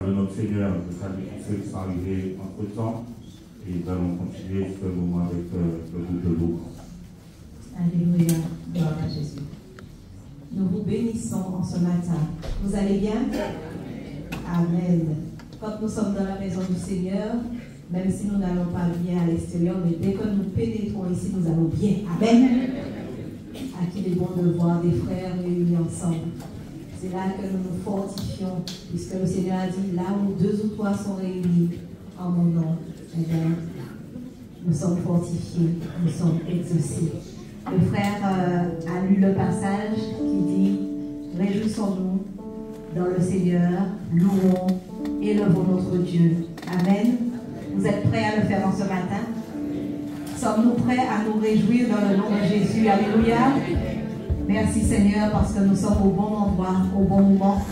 Notre Seigneur, je salue tous ceux qui sont arrivés entre temps et nous allons continuer ce moment avec le groupe de l'eau. Alléluia, gloire à Jésus. Nous vous bénissons en ce matin. Vous allez bien? Amen. Quand nous sommes dans la maison du Seigneur, même si nous n'allons pas bien à l'extérieur, mais dès que nous pénétrons ici, nous allons bien. Amen. À qui il est bon de voir des frères réunis ensemble. C'est là que nous nous fortifions, puisque le Seigneur a dit, là où 2 ou 3 sont réunis en mon nom, eh bien, nous sommes fortifiés, nous sommes exaucés. Le frère a lu le passage qui dit, réjouissons-nous dans le Seigneur, louons, élevons notre Dieu. Amen. Vous êtes prêts à le faire en ce matin? Sommes-nous prêts à nous réjouir dans le nom de Jésus? Alléluia. Merci Seigneur parce que nous sommes au bon endroit, au bon moment.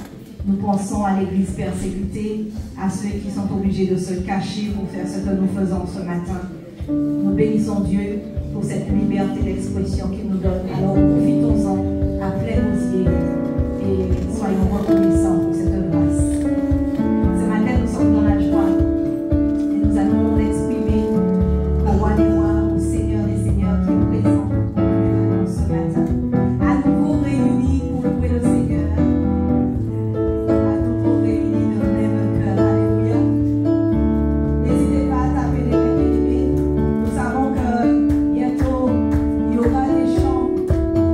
Nous pensons à l'église persécutée, à ceux qui sont obligés de se cacher pour faire ce que nous faisons ce matin. Nous bénissons Dieu pour cette liberté d'expression qu'il nous donne. Alors profitons-en à plein osier et soyons reconnaissants pour cette grâce. Ce matin, nous sommes dans la joie et nous allons l'exprimer au roi des rois, au Seigneur des seigneurs qui est présent ce matin. À nouveau réunis pour louer le Seigneur. À nouveau réunis dans le même cœur. Alléluia. N'hésitez pas à taper les bébés. Nous savons que bientôt il y aura des chants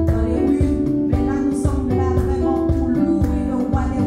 dans les rues. Mais là, nous sommes là vraiment pour louer le roi des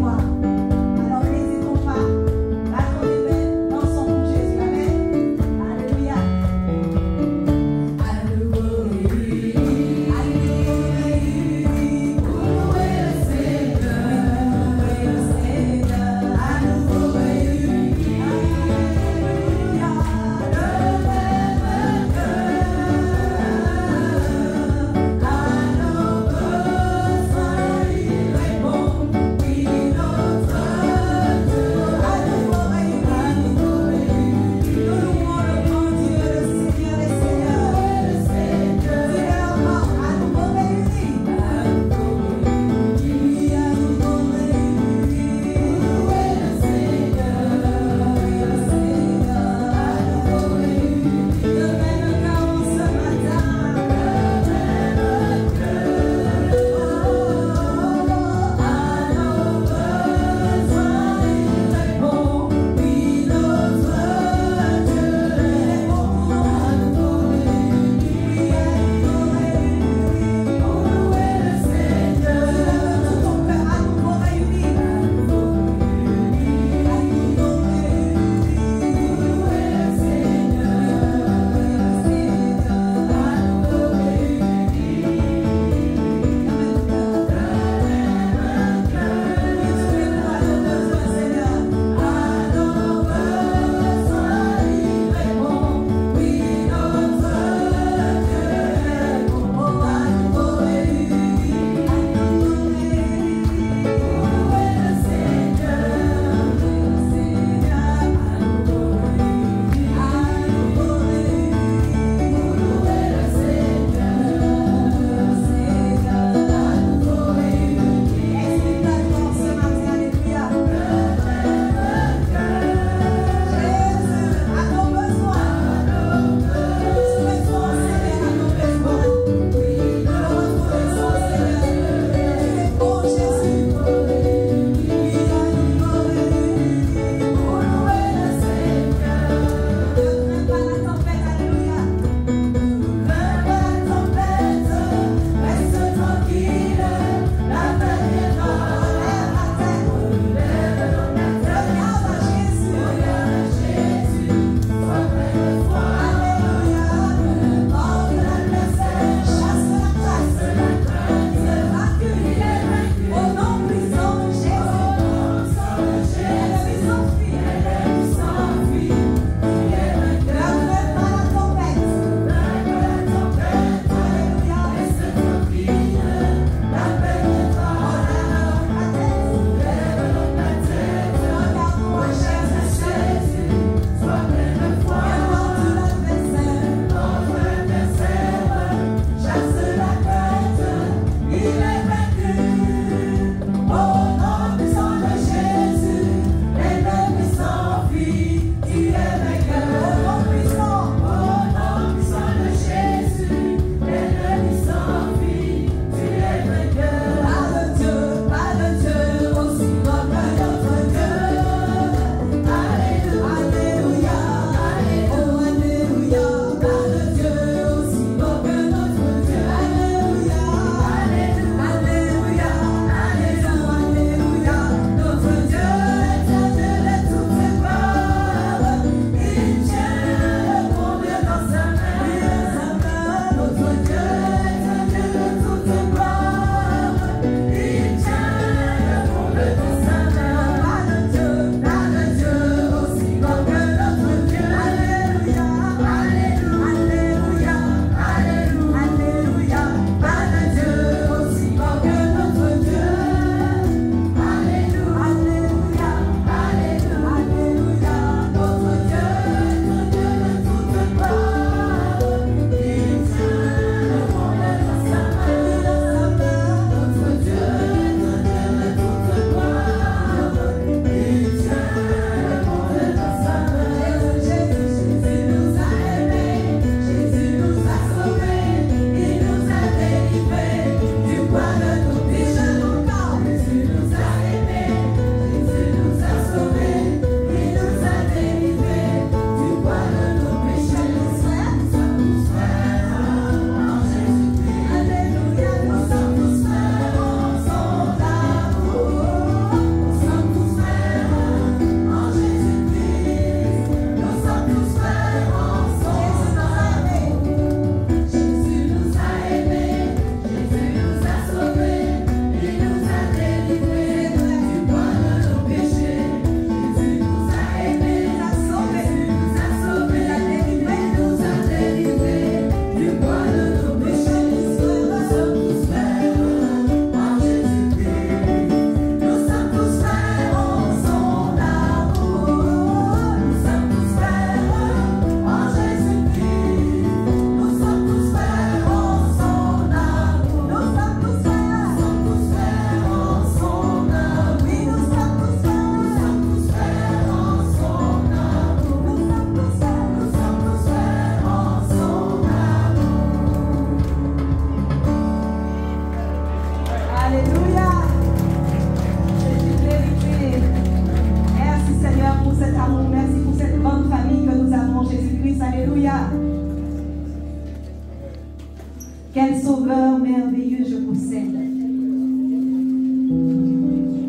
Quel sauveur merveilleux je possède.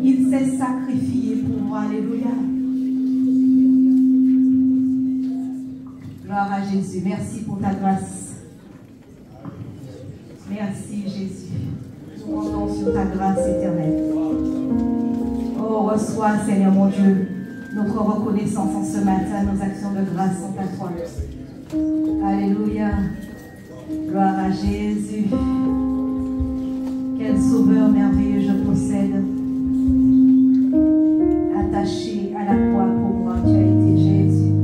Il s'est sacrifié pour moi. Alléluia. Gloire à Jésus. Merci pour ta grâce. Merci Jésus. Nous comptons sur ta grâce éternelle. Oh, reçois, Seigneur mon Dieu, notre reconnaissance en ce matin. Nos actions de grâce sont à toi. Alléluia. Gloire à Jésus. Quel sauveur merveilleux je possède. Attaché à la croix pour moi, tu as été Jésus.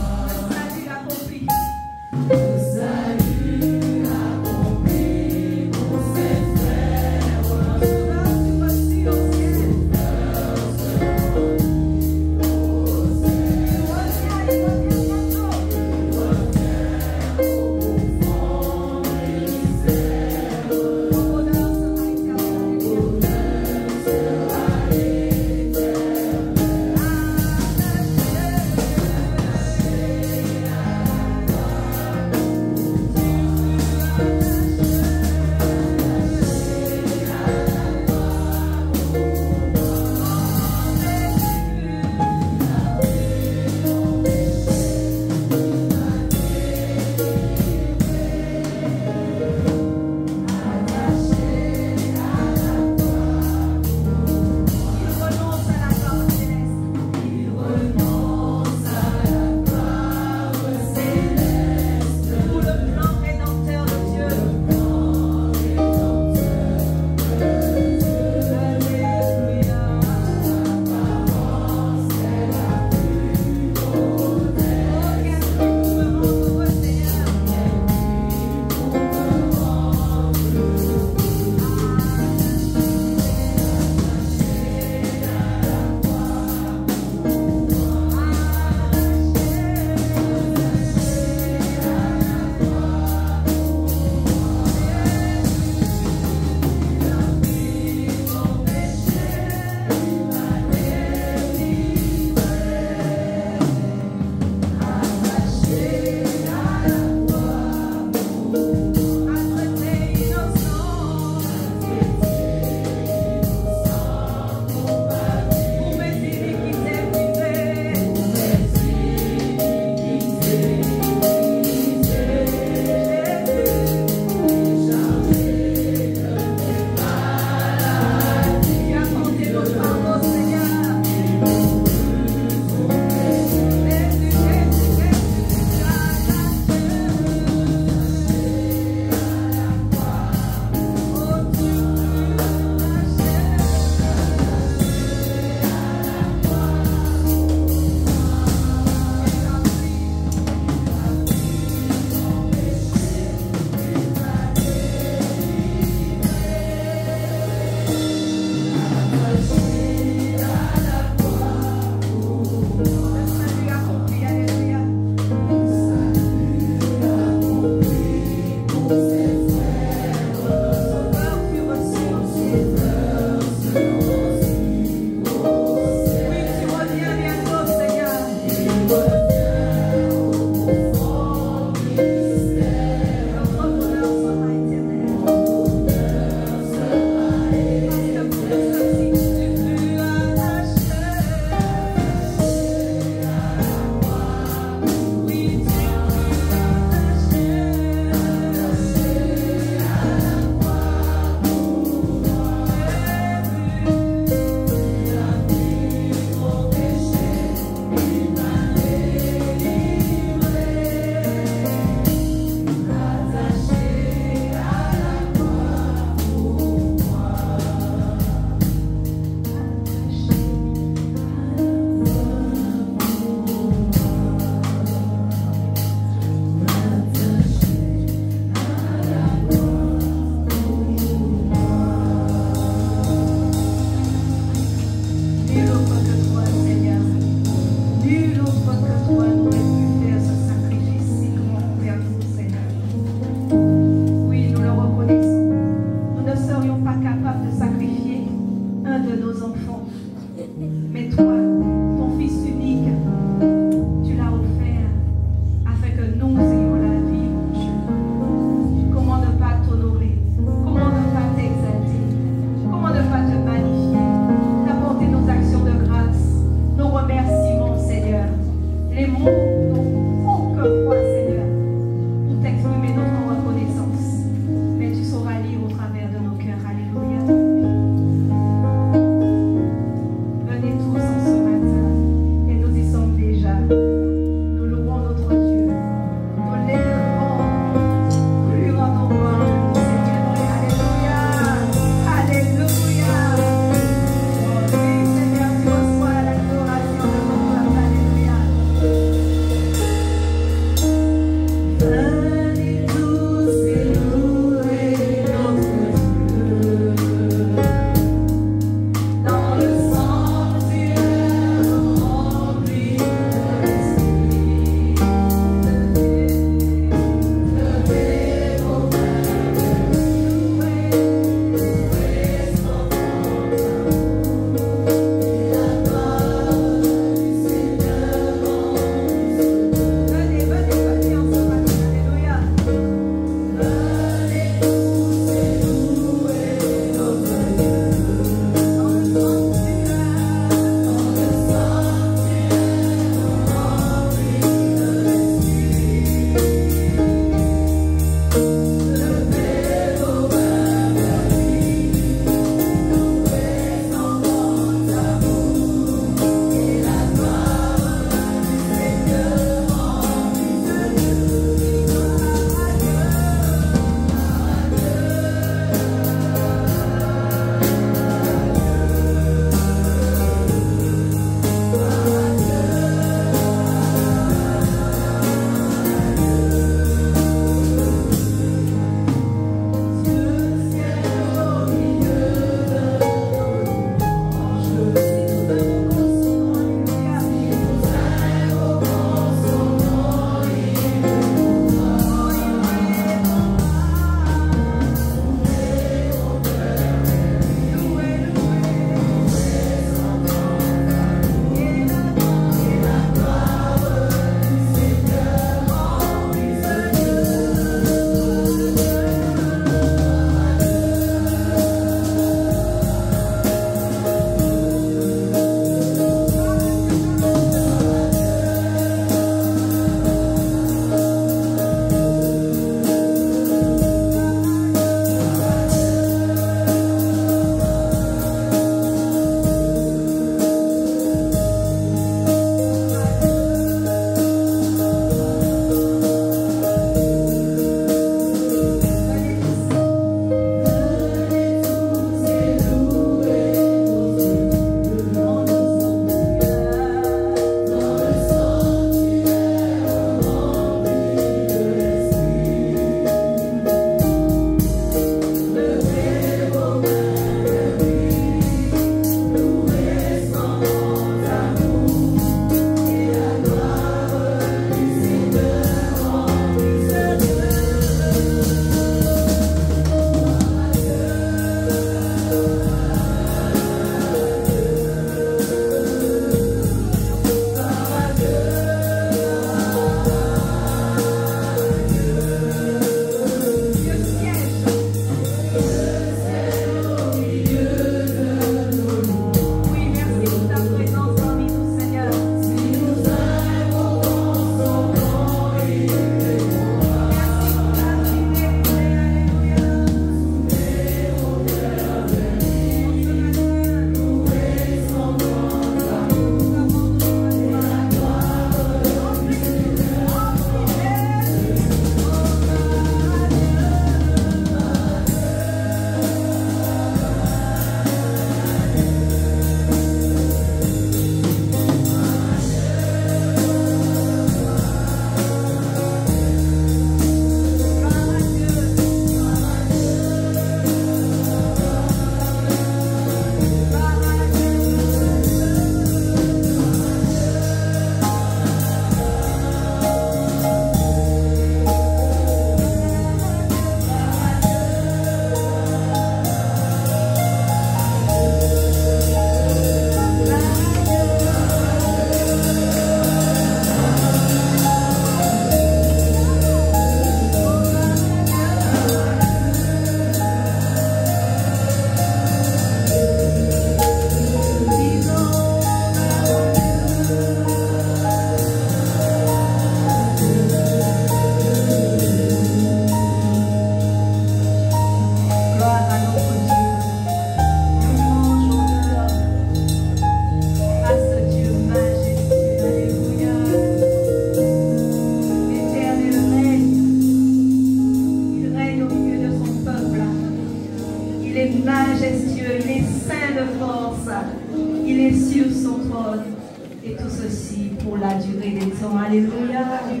Amen.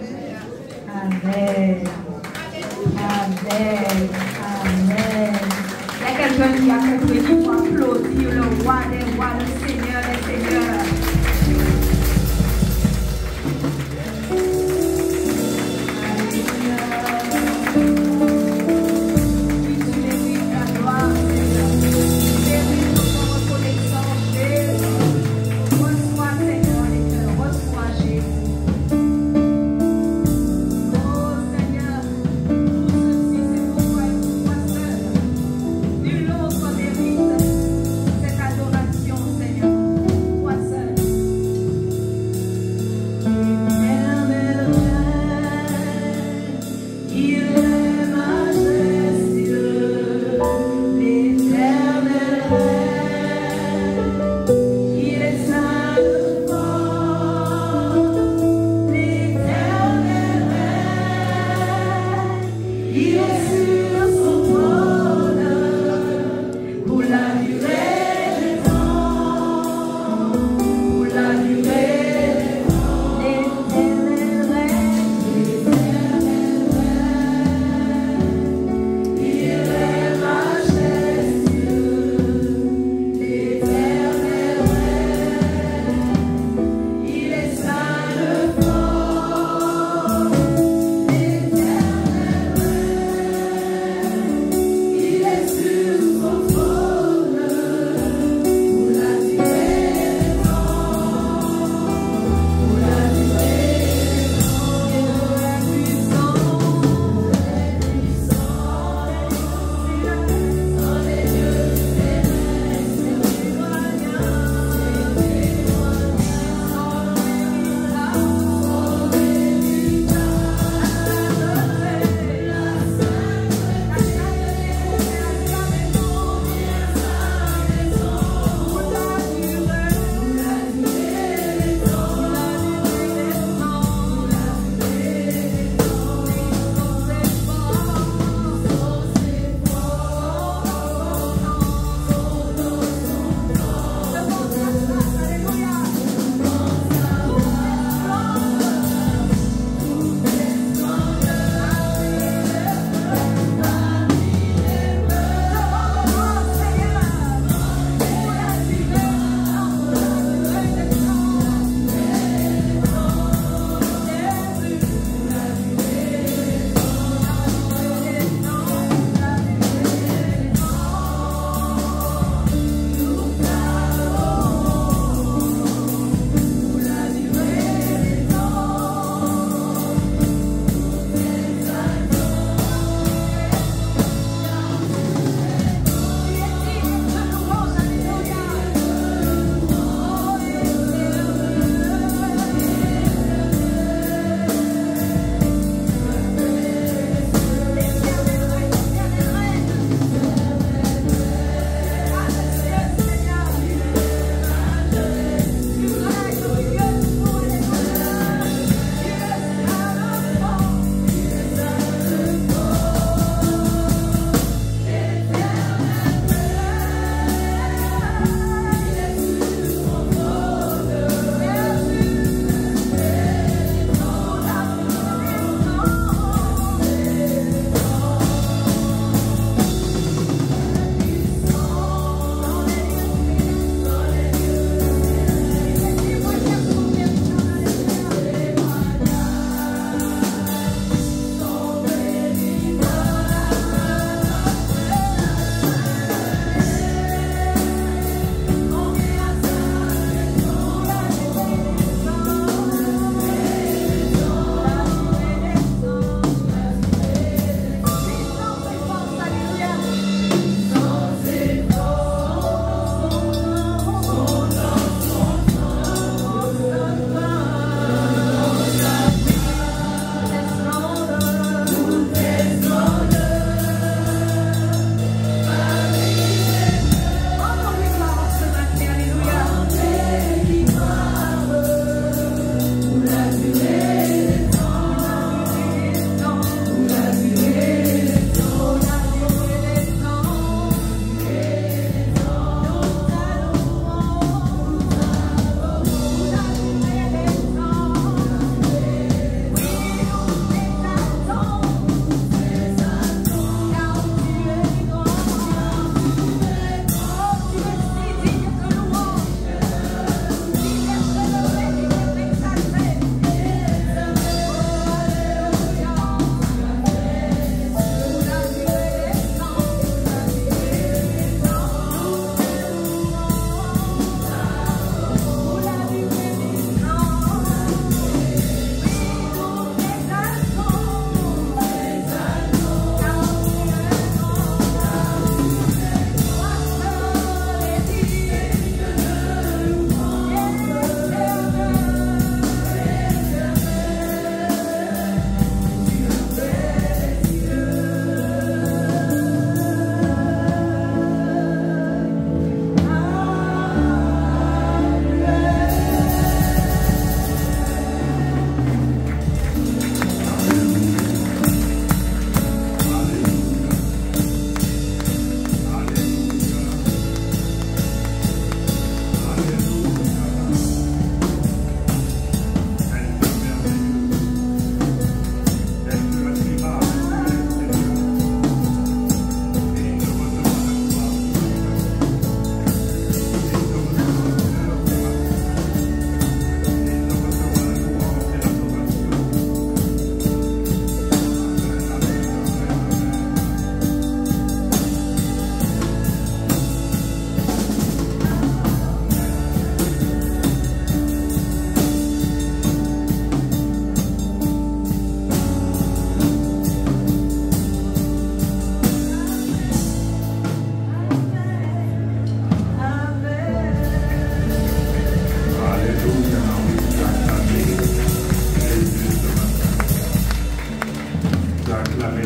Amen. Amen. Il y a quelqu'un qui a compris qu'il faut applaudir le roi des rois, le Seigneur des seigneurs. Cette adoration, Seigneur.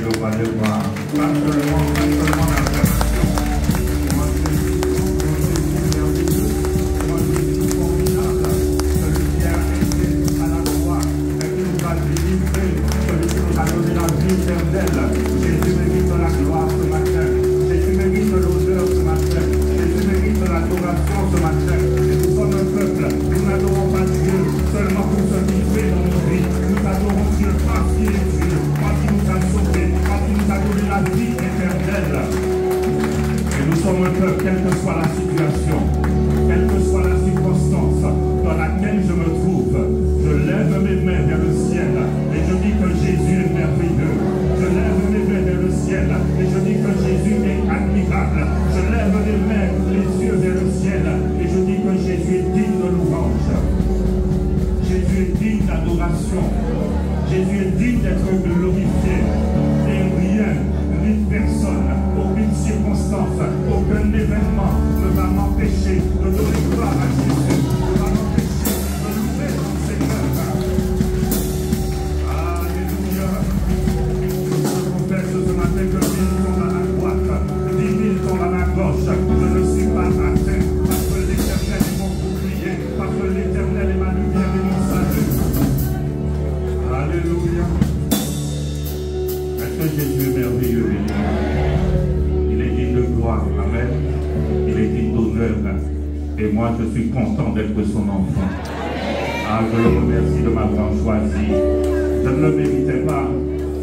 le roi des rois. Pas seulement la version. Moi, je suis merveilleux. Moi, je suis formidable. Celui qui a été à la croix et qui nous a délivrés. Celui qui nous a donné la vie éternelle. Jésus mérite la gloire ce matin. Jésus mérite l'honneur ce matin. Jésus mérite l'adoration ce matin. Et nous sommes un peuple. Nous n'adorons pas Dieu seulement pour se livrer dans nos vies. Nous adorons Dieu parce qu'il est Dieu, parce qu'il nous a sauvés, parce qu'il nous a donné la vie éternelle. Et nous sommes un peuple, quelle que soit la situation, quelle que soit la circonstance dans laquelle je me trouve, je lève mes mains vers le ciel et je dis que Jésus est merveilleux. Je lève mes mains vers le ciel et je dis que Jésus est admirable. Je lève les mains, les yeux vers le ciel et je dis que Jésus est digne de louange. Jésus est digne d'adoration. Jésus est digne d'être glorifié. Et rien, ni personne, aucune circonstance, aucun événement ne va m'empêcher de donner gloire à Jésus, ne va m'empêcher de louer son Seigneur. Alléluia. Je confesse ce matin que 1000 sont à ma droite, 10 000 sont à ma gauche. Je ne suis pas atteint parce que l'Éternel est mon bouclier, parce que l'Éternel est ma lumière et mon salut. Alléluia. Est-ce que Jésus est merveilleux? Il est digne de gloire. Amen. Il est digne d'honneur. Et moi, je suis content d'être son enfant. Ah, je le remercie de m'avoir choisi. Je ne le méritais pas.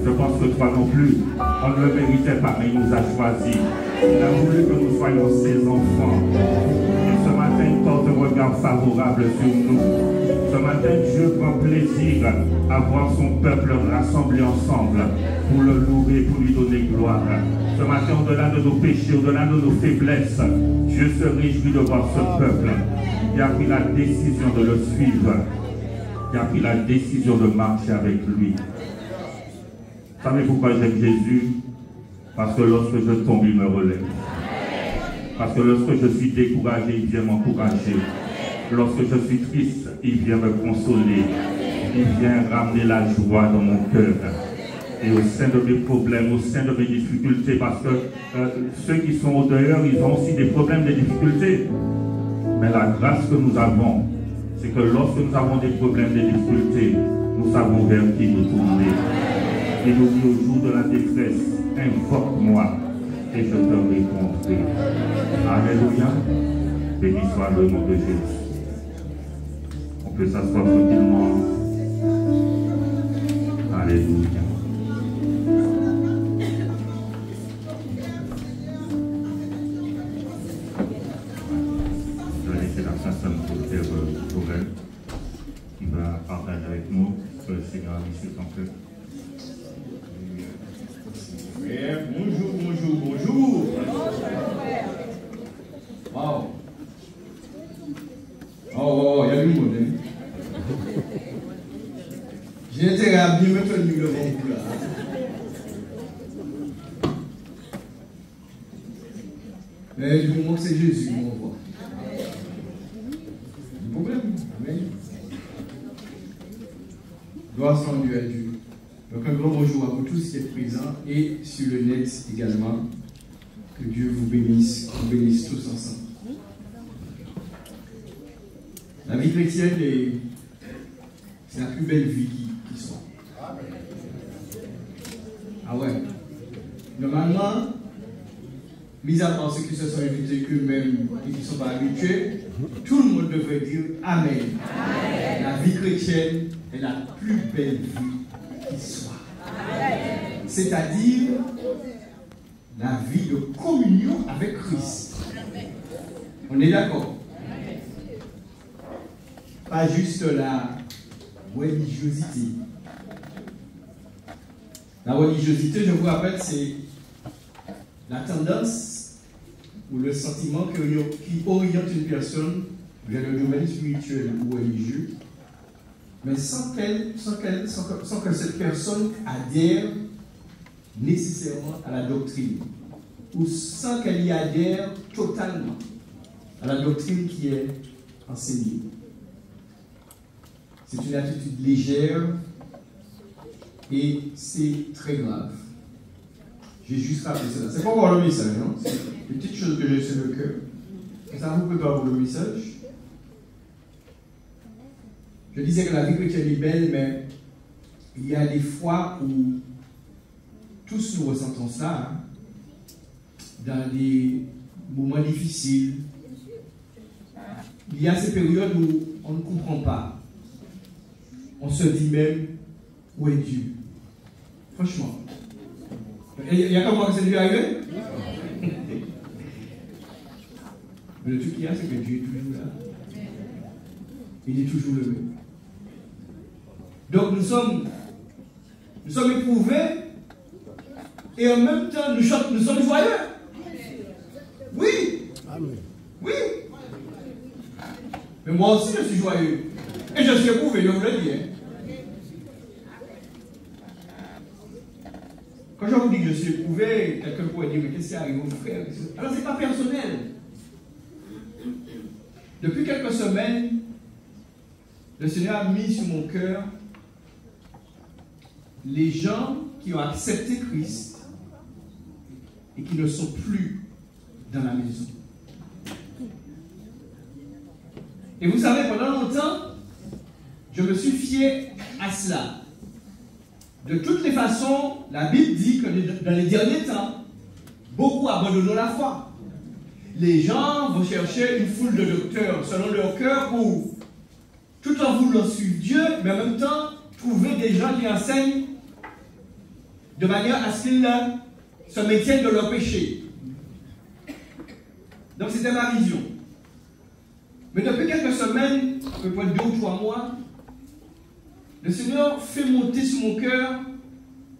Je pense que toi non plus. On ne le méritait pas, mais il nous a choisis. Il a voulu que nous soyons ses enfants. Et ce matin, il porte un regard favorable sur nous. Ce matin, Dieu prend plaisir à voir son peuple rassemblé ensemble pour le louer, pour lui donner gloire. Ce matin, au-delà de nos péchés, au-delà de nos faiblesses, Dieu se réjouit de voir ce peuple qui a pris la décision de le suivre, qui a pris la décision de marcher avec lui. Vous savez pourquoi j'aime Jésus? Parce que lorsque je tombe, il me relève. Parce que lorsque je suis découragé, il vient m'encourager. Lorsque je suis triste, il vient me consoler. Il vient ramener la joie dans mon cœur. Et au sein de mes problèmes, au sein de mes difficultés, parce que ceux qui sont au dehors, ils ont aussi des problèmes, des difficultés. Mais la grâce que nous avons, c'est que lorsque nous avons des problèmes, des difficultés, nous savons vers qui nous tourner. Il nous dit au jour de la détresse, invoque-moi et je te répondrai. Alléluia. Béni soit le nom de Jésus. On peut s'asseoir tranquillement. Alléluia. Je vais laisser la personne pour le Père Joël qui va partager avec nous ce que le Seigneur a mis sur son cœur. Bonjour, bonjour, bonjour. Wow. Oh, il y a du monde. J'ai intérêt à bien me tenir devant vous là. Mais du moment que c'est Jésus qui m'envoie. Le problème. Amen. Gloire soit Dieu à Dieu. Donc un grand bonjour à vous tous qui êtes présents et sur le net également. Que Dieu vous bénisse tous ensemble. La vie chrétienne, c'est la plus belle vie qui soit. Ah ouais. Normalement, mis à part ceux qui se sont invités qu'eux-mêmes et qui ne sont pas habitués, tout le monde devrait dire Amen. Amen. La vie chrétienne est la plus belle vie qui soit. C'est-à-dire la vie de communion avec Christ. On est d'accord? Pas juste la religiosité. La religiosité, je vous rappelle, c'est la tendance ou le sentiment qui oriente une personne vers le domaine spirituel ou religieux, mais sans que cette personne adhère nécessairement à la doctrine, ou sans qu'elle y adhère totalement à la doctrine qui est enseignée. C'est une attitude légère et c'est très grave. J'ai juste rappelé cela. C'est pas encore le message, hein? C'est une petite chose que j'ai sur le cœur. Ça vous prépare pour le message. Je disais que la vie chrétienne est belle, mais il y a des fois où tous nous ressentons ça, hein, dans des moments difficiles. Il y a ces périodes où on ne comprend pas. On se dit même, où est Dieu? Franchement. Il y a comment que c'est dû arriver? Mais le truc qu'il y a, c'est que Dieu est toujours là. Il est toujours le même. Donc nous sommes éprouvés et en même temps nous sommes joyeux. Oui. Oui. Mais moi aussi je suis joyeux. Et je suis éprouvé, je vous le dis. Quand je vous dis que je suis éprouvé, quelqu'un pourrait dire, mais qu'est-ce qui arrive aux frères? Alors, ce n'est pas personnel. Depuis quelques semaines, le Seigneur a mis sur mon cœur les gens qui ont accepté Christ et qui ne sont plus dans la maison. Et vous savez, pendant longtemps, je me suis fié à cela. De toutes les façons, la Bible dit que dans les derniers temps, beaucoup abandonnent la foi. Les gens vont chercher une foule de docteurs selon leur cœur pour, tout en voulant suivre Dieu, mais en même temps, trouver des gens qui enseignent de manière à ce qu'ils se maintiennent de leur péché. Donc c'était ma vision. Mais depuis quelques semaines, peut-être 2 ou 3 mois, le Seigneur fait monter sur mon cœur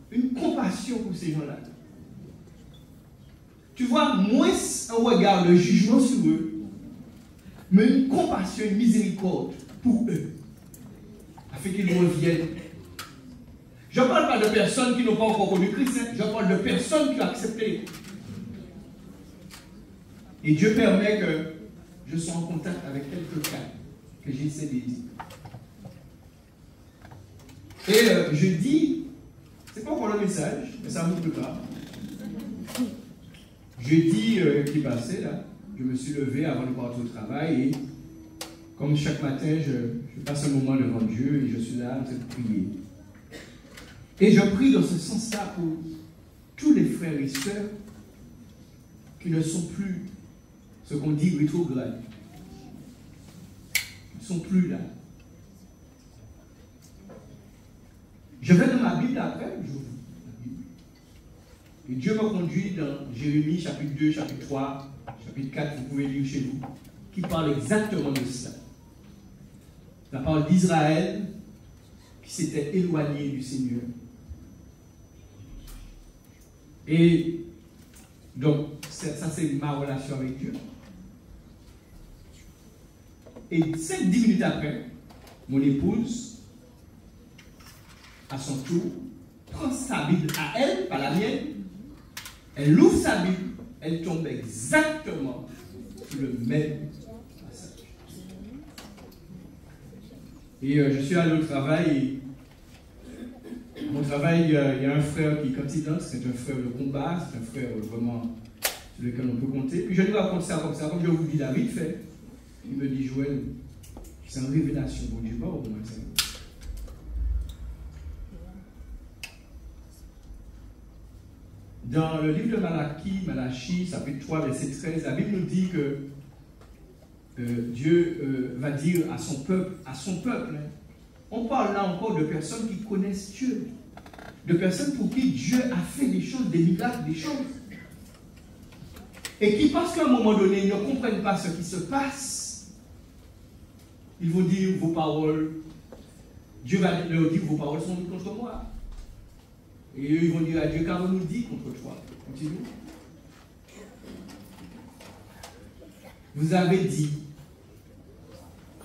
une compassion pour ces gens-là. Tu vois, moins un regard de jugement sur eux, mais une compassion, une miséricorde pour eux, afin qu'ils reviennent. Je ne parle pas de personnes qui n'ont pas encore connu Christ, hein. Je parle de personnes qui ont accepté. Et Dieu permet que je sois en contact avec quelques cas que j'essaie de dire. Et je dis, c'est pas encore le message, mais ça ne m'oublie pas. Jeudi qui passait, là, je me suis levé avant de partir au travail et comme chaque matin, je passe un moment devant Dieu et je suis là en train de prier. Et je prie dans ce sens-là pour tous les frères et sœurs qui ne sont plus ce qu'on dit rétrogrades. Ils ne sont plus là. Je vais dans ma Bible après, je vous la Bible. Et Dieu m'a conduit dans Jérémie chapitre 2, chapitre 3, chapitre 4, vous pouvez lire chez vous, qui parle exactement de cela. La parole d'Israël qui s'était éloigné du Seigneur. Et donc, ça c'est ma relation avec Dieu. Et 5-10 minutes après, mon épouse, à son tour, prend sa Bible à elle, pas la mienne, elle ouvre sa Bible, elle tombe exactement sur le même passage. Et je suis allé au travail, et mon travail, il y a un frère qui, quand il danse, c'est un frère de combat, c'est un frère vraiment sur lequel on peut compter. Puis je lui raconte ça comme je vous dis, David fait. Il me dit, Joël, c'est une révélation pour Dieu, pas au moins ça. Dans le livre de Malachie, chapitre 3, verset 13, la Bible nous dit que Dieu va dire à son peuple, hein. On parle là encore de personnes qui connaissent Dieu, de personnes pour qui Dieu a fait des choses, des miracles, des choses. Et qui, parce qu'à un moment donné, ils ne comprennent pas ce qui se passe, ils vont dire vos paroles, Dieu va leur dire vos paroles sont contre moi. Et eux, ils vont dire à Dieu, qu'avons-nous dit contre toi? Continue. Vous avez dit.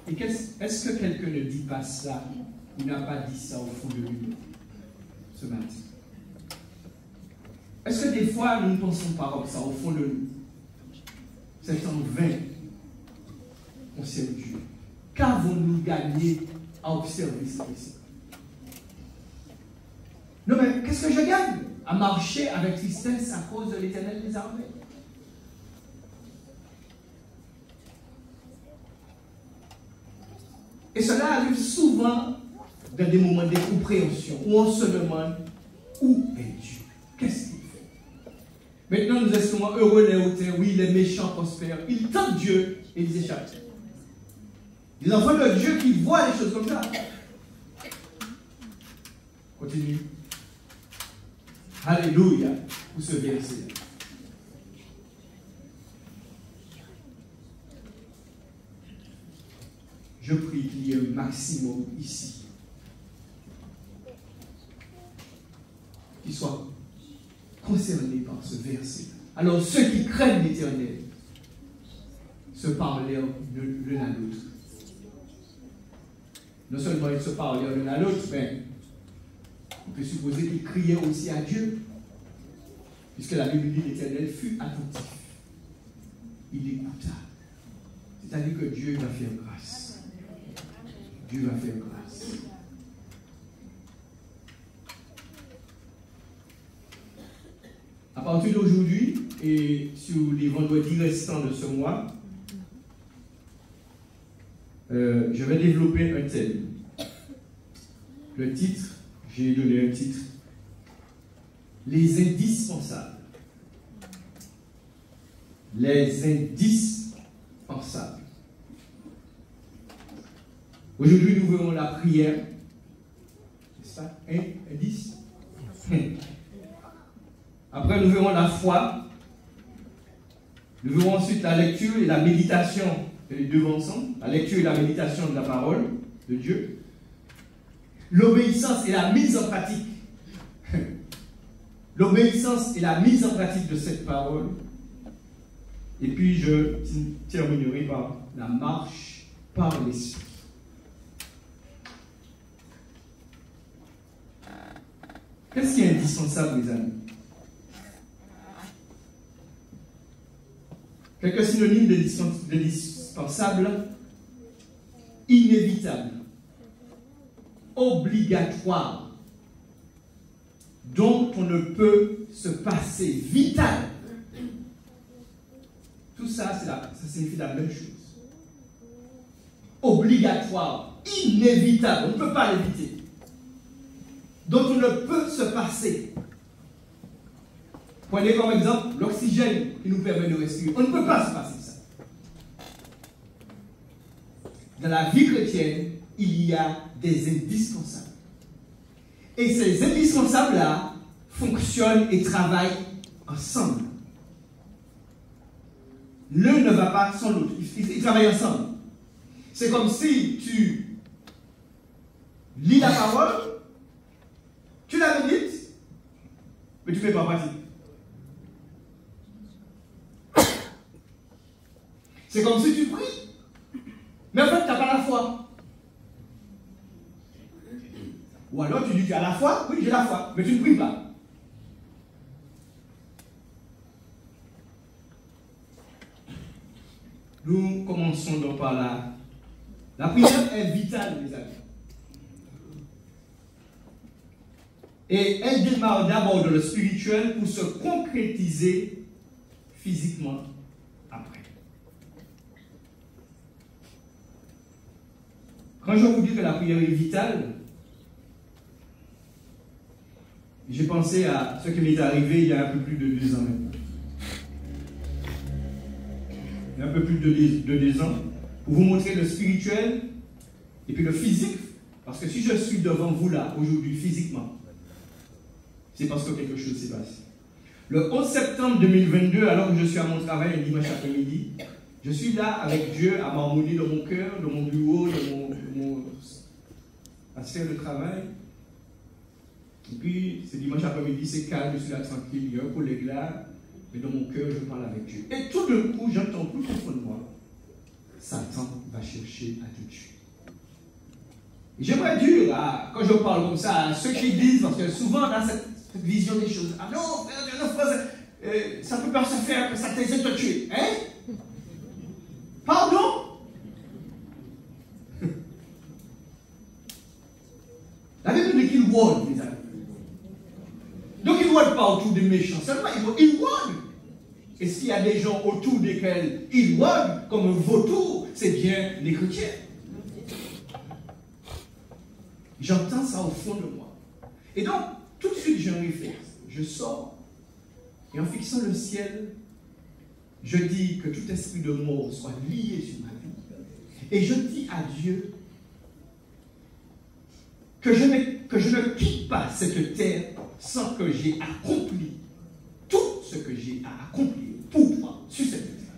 Et est-ce que quelqu'un ne dit pas ça? Il n'a pas dit ça au fond de lui ce matin. Est-ce que des fois, nous ne pensons pas comme ça au fond de nous? C'est en vain qu'on sert Dieu. Qu'avons-nous gagné à observer ce qui se passe? Non, mais qu'est-ce que je gagne? à marcher avec tristesse à cause de l'Éternel des armées. Et cela arrive souvent dans des moments d'incompréhension où on se demande où est Dieu? Qu'est-ce qu'il fait? Maintenant, nous sommes heureux les hauteurs, oui, les méchants prospèrent. Ils tentent Dieu et ils échappent. Les enfants de Dieu qui voient les choses comme ça. Continue. Alléluia pour ce verset. Je prie qu'il y ait un maximum ici qui soit concerné par ce verset. Alors ceux qui craignent l'Éternel se parlèrent l'un à l'autre. Non seulement ils se parlèrent l'un à l'autre, mais on peut supposer qu'ils criaient aussi à Dieu, puisque la Bible dit l'Éternel fut attentif. Il écouta. C'est-à-dire que Dieu va faire grâce. Dieu va faire grâce. À partir d'aujourd'hui et sur les vendredis restants de ce mois, je vais développer un thème. Le titre, j'ai donné un titre, les indispensables. Les indispensables. Aujourd'hui, nous verrons la prière. C'est ça? Indice. Après, nous verrons la foi. Nous verrons ensuite la lecture et la méditation. Les deux vont ensemble. La lecture et la méditation de la parole de Dieu. L'obéissance et la mise en pratique. L'obéissance et la mise en pratique de cette parole. Et puis, je terminerai par la marche par l'esprit. Qu'est-ce qui est indispensable, les amis? Quelques synonymes d'indispensable: inévitable, obligatoire, dont on ne peut se passer, vital. Tout ça, ça signifie la même chose. Obligatoire, inévitable, on ne peut pas l'éviter. Dont on ne peut se passer. Prenez comme exemple l'oxygène qui nous permet de respirer. On ne peut pas se passer ça. Dans la vie chrétienne, il y a des indispensables. Et ces indispensables-là fonctionnent et travaillent ensemble. L'un ne va pas sans l'autre. Ils travaillent ensemble. C'est comme si tu lis la parole, tu la médites, mais tu ne fais pas pratique. C'est comme si tu pries, mais en fait, tu n'as pas la foi. Ou alors tu dis que tu as la foi, oui, j'ai la foi, mais tu ne pries pas. Nous commençons donc par la prière est vitale, les amis. Et elle démarre d'abord dans le spirituel pour se concrétiser physiquement après. Quand je vous dis que la prière est vitale, j'ai pensé à ce qui m'est arrivé il y a un peu plus de 2 ans maintenant. Il y a un peu plus de 2 ans, pour vous montrer le spirituel et puis le physique. Parce que si je suis devant vous là, aujourd'hui, physiquement, c'est parce que quelque chose s'est passé. Le 11 septembre 2022, alors que je suis à mon travail un dimanche après-midi, je suis là avec Dieu à marmonner dans mon cœur, dans mon bureau, à faire le travail. Et puis, ce dimanche après-midi, c'est calme, je suis là tranquille, il y a un collègue là, mais dans mon cœur, je parle avec Dieu. Et tout d'un coup, j'entends tout au fond de moi, Satan va chercher à te tuer. J'aimerais dire, quand je parle comme ça, à ceux qui disent, parce que souvent dans cette vision des choses, ah non, frère, ça peut pas se faire, que ça t'essaie de te tuer. Hein? Pardon? La Bible dit qu'il warn, les amis. Donc il rôde pas autour des méchants, seulement il rôde. Et s'il y a des gens autour desquels il rôde comme un vautour, c'est bien les chrétiens. J'entends ça au fond de moi. Et donc, tout de suite, j'ai un réflexe. Je sors, et en fixant le ciel, je dis que tout esprit de mort soit lié sur ma vie. Et je dis à Dieu que je ne quitte pas cette terre sans que j'ai accompli tout ce que j'ai à accomplir pour toi sur cette terre.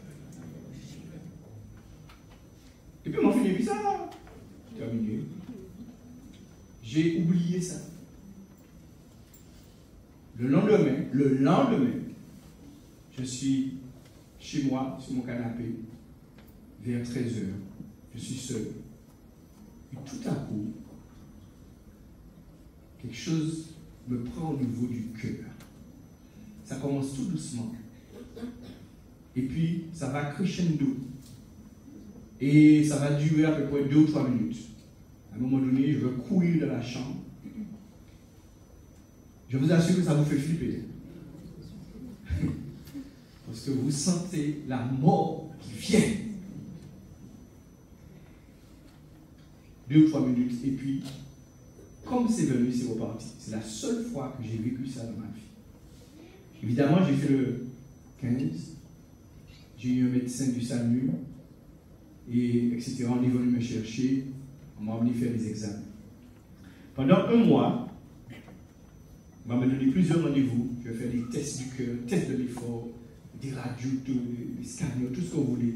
Et puis, on finit puis ça. Terminé. J'ai oublié ça. Le lendemain, je suis chez moi, sur mon canapé, vers 13h. Je suis seul. Et tout à coup, quelque chose me prend au niveau du cœur. Ça commence tout doucement. Et puis, ça va crescendo. Et ça va durer à peu près 2 ou 3 minutes. À un moment donné, je veux courir dans la chambre. Je vous assure que ça vous fait flipper. Parce que vous sentez la mort qui vient. 2 ou 3 minutes, et puis, comme c'est venu, c'est reparti. C'est la seule fois que j'ai vécu ça dans ma vie. Évidemment, j'ai fait le 15. J'ai eu un médecin du SAMU, et etc. On est venu me chercher. On m'a emmené faire des examens. Pendant 1 mois, on m'a donné plusieurs rendez-vous. Je vais faire des tests du cœur, tests de l'effort, des radios, des scanners, tout ce que vous voulez.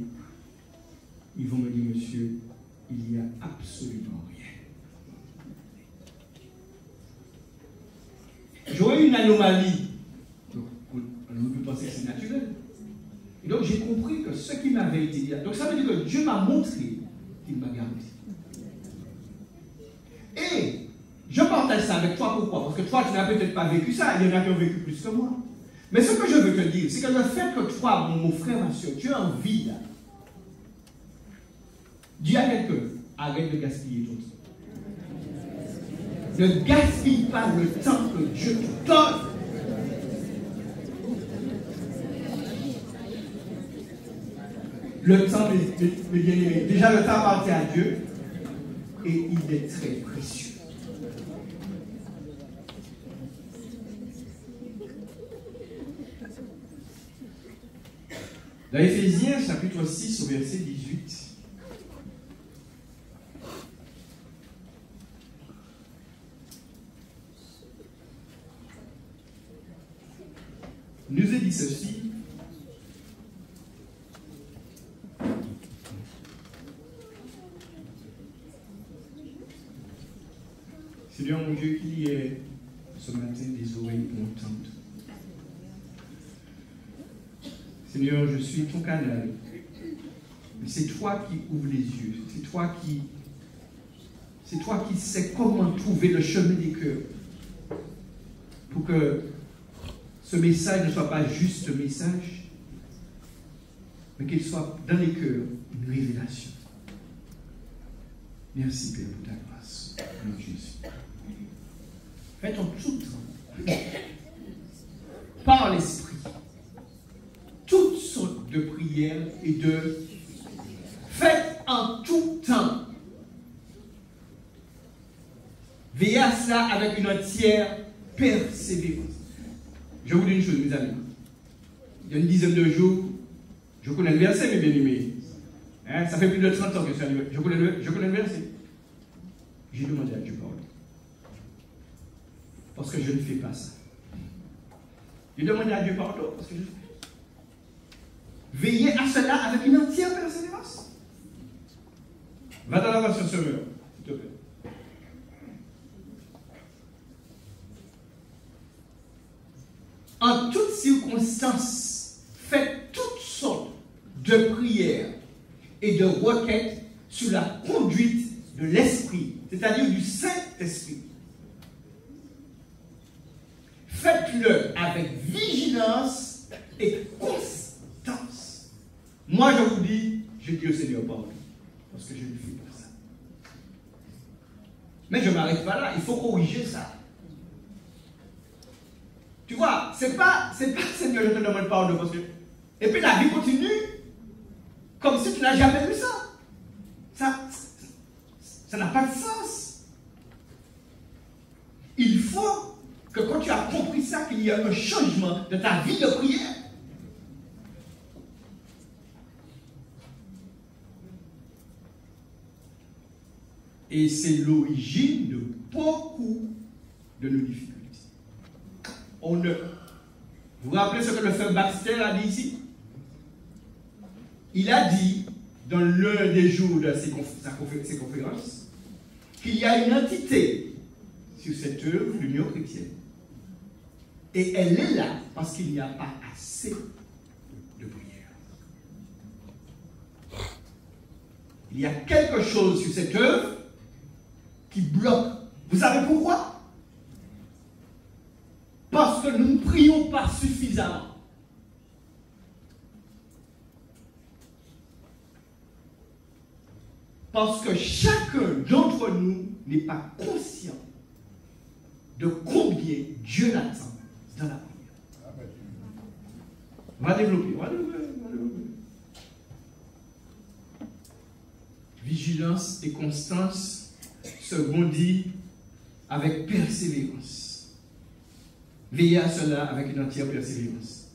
Ils vont me dire, monsieur, il n'y a absolument rien. J'aurais une anomalie. Donc, on peut penser que c'est naturel. Et donc, j'ai compris que ce qui m'avait été dit. Donc, ça veut dire que Dieu m'a montré qu'il m'a gardé. Et je partage ça avec toi, pourquoi? Parce que toi, tu n'as peut-être pas vécu ça, il y en a qui ont vécu plus que moi. Mais ce que je veux te dire, c'est que le fait que toi, mon frère, ma soeur, tu as envie là, dis à quelqu'un, arrête de gaspiller ton temps. Ne gaspille pas le temps que Dieu te donne. Le temps, mes bien-aimés, déjà le temps appartient à Dieu et il est très précieux. Dans Éphésiens, chapitre 6, au verset 18, nous est dit ceci. Seigneur mon Dieu, qui est ce matin des oreilles entendre. Seigneur, je suis ton canal. C'est toi qui ouvres les yeux. C'est toi qui sais comment trouver le chemin des cœurs. Pour que ce message ne soit pas juste un message, mais qu'il soit dans les cœurs une révélation. Merci Père pour ta grâce. Mon Jésus. Faites en tout temps, par l'Esprit, toutes sortes de prières et de... Faites en tout temps. Veillez à cela avec une entière persévérance. Je vous dis une chose, mes amis. Il y a une dizaine de jours, je connais le verset, mes bien-aimés. Hein, ça fait plus de 30 ans que je suis arrivé. Je connais le verset. J'ai demandé à Dieu pardon. Parce que je ne fais pas ça. J'ai demandé à Dieu pardon parce que je ne fais pas. Veillez à cela avec une entière persévérance. Va dans la version semeur, s'il te plaît. En toutes circonstances, faites toutes sortes de prières et de requêtes sur la conduite de l'Esprit, c'est-à-dire du Saint-Esprit. Faites-le avec vigilance et constance. Moi, je vous dis, je dis au Seigneur pardon, parce que je ne fais pas ça. Mais je ne m'arrête pas là, il faut corriger ça. Tu vois, Seigneur, je te demande pardon parce que. Et puis la vie continue comme si tu n'as jamais vu ça. Ça n'a pas de sens. Il faut que quand tu as compris ça, qu'il y ait un changement de ta vie de prière. Et c'est l'origine de beaucoup de nos difficultés. Vous vous rappelez ce que le frère Baxter a dit ici? Il a dit, dans l'un des jours de ses conférences, qu'il y a une entité sur cette œuvre, l'Union chrétienne. Et elle est là parce qu'il n'y a pas assez de prière. Il y a quelque chose sur cette œuvre qui bloque. Vous savez pourquoi? Parce que nous ne prions pas suffisamment. Parce que chacun d'entre nous n'est pas conscient de combien Dieu l'attend dans la prière. On va développer. Vigilance et constance se bondit avec persévérance. Veillez à cela avec une entière persévérance.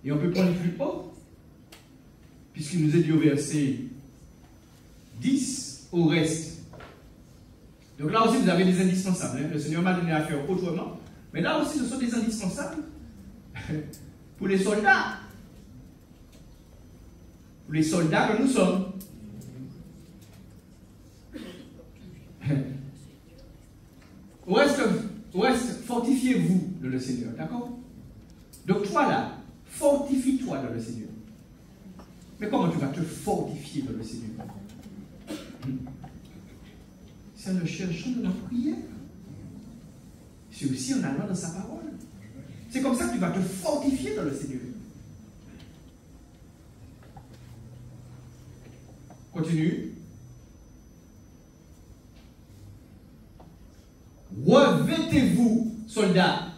Et on peut prendre plus haut, puisqu'il nous est dit au verset 10, au reste. Donc là aussi, vous avez des indispensables. Hein? Le Seigneur m'a donné à faire autrement. Mais là aussi, ce sont des indispensables pour les soldats. Pour les soldats que nous sommes. Au reste, fortifiez-vous dans le Seigneur, d'accord? Donc toi là, fortifie-toi dans le Seigneur. Mais comment tu vas te fortifier dans le Seigneur? C'est en le cherchant dans la prière. C'est aussi en allant dans sa parole. C'est comme ça que tu vas te fortifier dans le Seigneur. Continue. Revêtez-vous, soldats,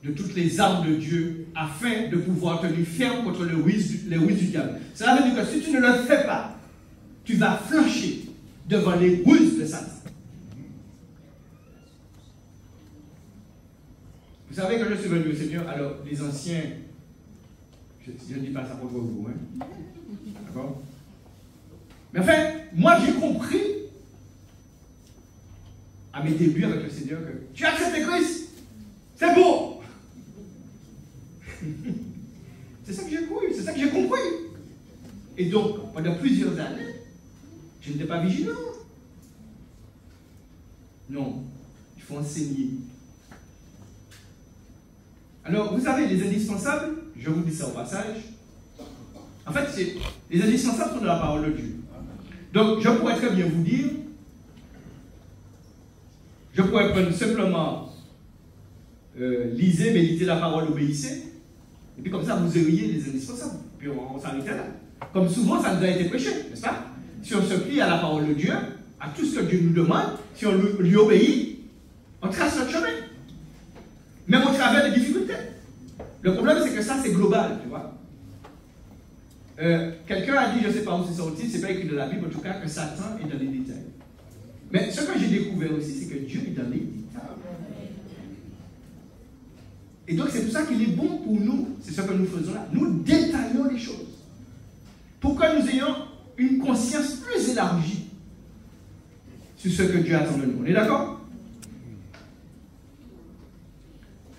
de toutes les armes de Dieu afin de pouvoir tenir ferme contre les ruses du diable. Cela veut dire que si tu ne le fais pas, tu vas flancher devant les ruses de Satan. Vous savez que je suis venu au Seigneur, alors les anciens, je ne dis pas ça contre vous, hein? D'accord? Mais enfin, moi j'ai compris à mes débuts avec le Seigneur que tu acceptes Christ, c'est beau. C'est ça que j'ai cru, c'est ça que j'ai compris. Et donc, pendant plusieurs années, je n'étais pas vigilant. Non, il faut enseigner. Alors, vous savez, les indispensables, je vous dis ça au passage. En fait, les indispensables sont de la parole de Dieu. Donc, je pourrais très bien vous dire, je pourrais prendre simplement lisez, méditez la parole, obéissez. Et puis comme ça, vous auriez les indispensables. Puis on s'arrêtait là. Comme souvent, ça nous a été prêché, n'est-ce pas? Si on se plie à la parole de Dieu, à tout ce que Dieu nous demande, si on lui obéit, on trace notre chemin. Même au travers des difficultés. Le problème, c'est que ça, c'est global, tu vois. Quelqu'un a dit, je ne sais pas où c'est sorti, c'est pas écrit dans la Bible, en tout cas, que Satan est dans les détails. Mais ce que j'ai découvert aussi, c'est que Dieu est dans les détails. Et donc, c'est pour ça qu'il est bon pour nous, c'est ce que nous faisons là. Nous détaillons les choses. Pour que nous ayons une conscience plus élargie sur ce que Dieu attend de nous. On est d'accord?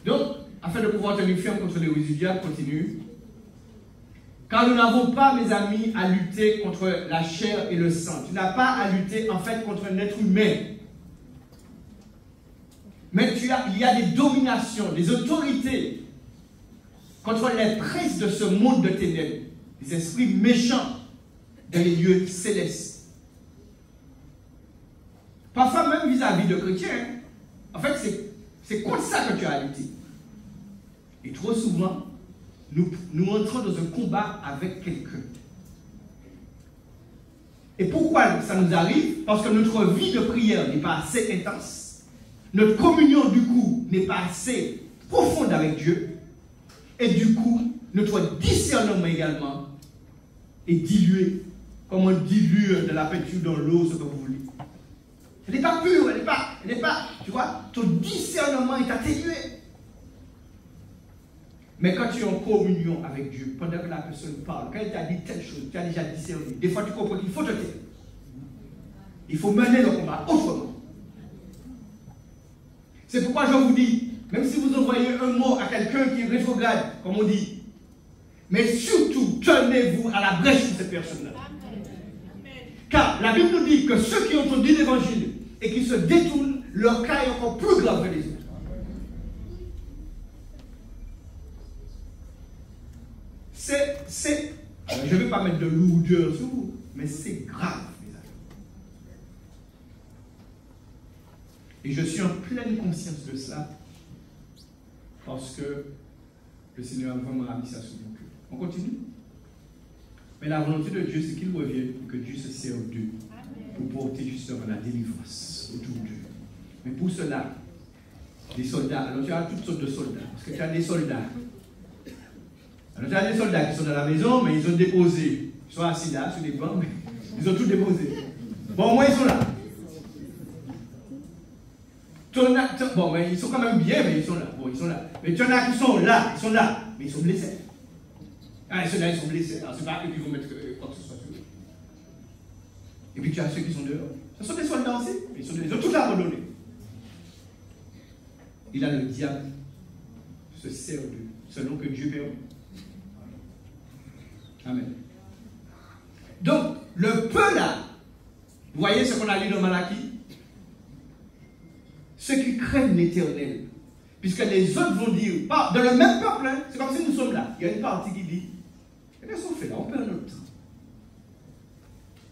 Donc, afin de pouvoir tenir ferme contre les ruses du diable, continue. Car nous n'avons pas, mes amis, à lutter contre la chair et le sang. Tu n'as pas à lutter, en fait, contre un être humain. Mais il y a des dominations, des autorités contre les princes de ce monde de ténèbres, des esprits méchants dans les lieux célestes. Parfois même vis-à-vis de chrétiens, en fait c'est contre ça que tu as à lutter. Et trop souvent, nous entrons dans un combat avec quelqu'un. Et pourquoi ça nous arrive? Parce que notre vie de prière n'est pas assez intense. notre communion, du coup, n'est pas assez profonde avec Dieu. Et du coup, notre discernement également est dilué. Comme on dilue de la peinture dans l'eau, ce que vous voulez. Elle n'est pas pure, elle n'est pas, tu vois, ton discernement est atténué. Mais quand tu es en communion avec Dieu, pendant que la personne parle, quand elle t'a dit telle chose, tu as déjà discerné. Des fois, tu comprends qu'il faut te taire. Il faut mener le combat autrement. C'est pourquoi je vous dis, même si vous envoyez un mot à quelqu'un qui est rétrograde, comme on dit, mais surtout, tenez-vous à la brèche de cette personne-là. Car la Bible nous dit que ceux qui ont entendu l'évangile et qui se détournent, leur cas est encore plus grave que les autres. Je ne vais pas mettre de lourdeur sur vous, mais c'est grave, les amis. Et je suis en pleine conscience de cela, parce que le Seigneur a vraiment mis ça sur mon cœur. On continue? Mais la volonté de Dieu, c'est qu'il revienne et que Dieu se serve d'eux pour porter justement la délivrance autour d'eux. Mais pour cela, les soldats, alors tu as toutes sortes de soldats, parce que tu as des soldats. Alors tu as des soldats qui sont dans la maison, mais ils ont déposé. Ils sont assis là, sur les bancs, mais ils ont tout déposé. Bon, au moins ils sont là. Bon, mais ils sont quand même bien, mais ils sont là. Bon, ils sont là. Mais tu en as qui sont là, mais ils sont blessés. Ah, ceux-là, ils sont blessés. Alors, c'est pas eux qui vont mettre quoi que ce soit sur eux. Et puis, tu as ceux qui sont dehors. Ce sont des soldats aussi, mais ils ont tout abandonné. Il a le diable se sert d'eux, selon que Dieu permet. Amen. Donc, le peu là, vous voyez ce qu'on a lu dans Malachie? Ceux qui craignent l'Éternel. Puisque les autres vont dire, dans le même peuple, hein, c'est comme si nous sommes là. Il y a une partie qui dit, qu'est-ce qu'on fait là? On perd notre temps.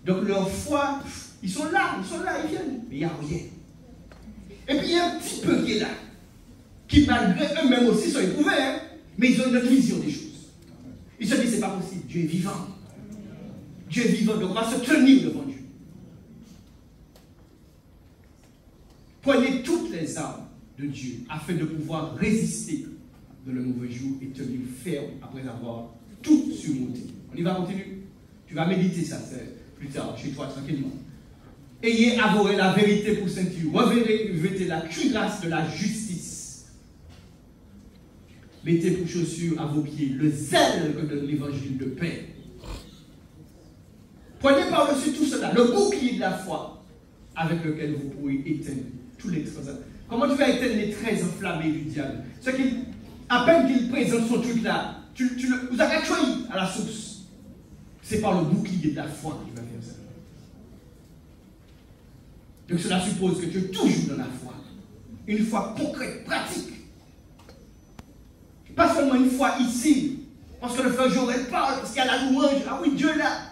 Donc leur foi, ils sont là, ils viennent. Mais il n'y a rien. Et puis il y a un petit peu qui est là. Qui malgré eux-mêmes aussi sont éprouvés, hein, mais ils ont une autre vision des choses. Ils se disent, c'est pas possible, Dieu est vivant. Dieu est vivant, donc on va se tenir devant Dieu. Prenez toutes les armes de Dieu afin de pouvoir résister dans le mauvais jour et tenir ferme après avoir tout surmonté. On y va continuer. Tu vas méditer ça plus tard chez toi tranquillement. Ayez abhorré la vérité pour ceinture. Revêtez la cuirasse de la justice. Mettez pour chaussure à vos pieds le zèle que donne l'évangile de paix. Prenez par-dessus tout cela le bouclier de la foi avec lequel vous pourrez éteindre tous les traits. Comment tu vas éteindre les traits enflammés du diable? Ce qui, à peine qu'il présente son truc là, vous avez accueilli à la source. C'est par le bouclier de la foi qu'il va faire ça. Donc cela suppose que tu es toujours dans la foi. Une foi concrète, pratique. Pas seulement une foi ici, parce que le frère Joël parle, parce qu'il y a la louange, ah oui, Dieu est là.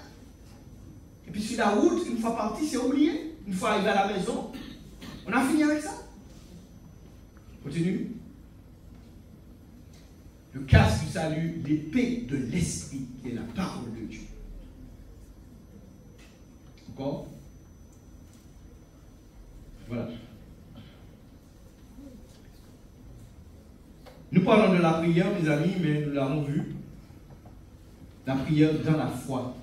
Et puis sur la route, une fois parti, c'est oublié. Une fois arrivé à la maison, on a fini avec ça. Continue. Le casque du salut, l'épée de l'esprit, qui est la parole de Dieu. Encore. Voilà. Nous parlons de la prière, mes amis, mais nous l'avons vu. La prière dans la foi.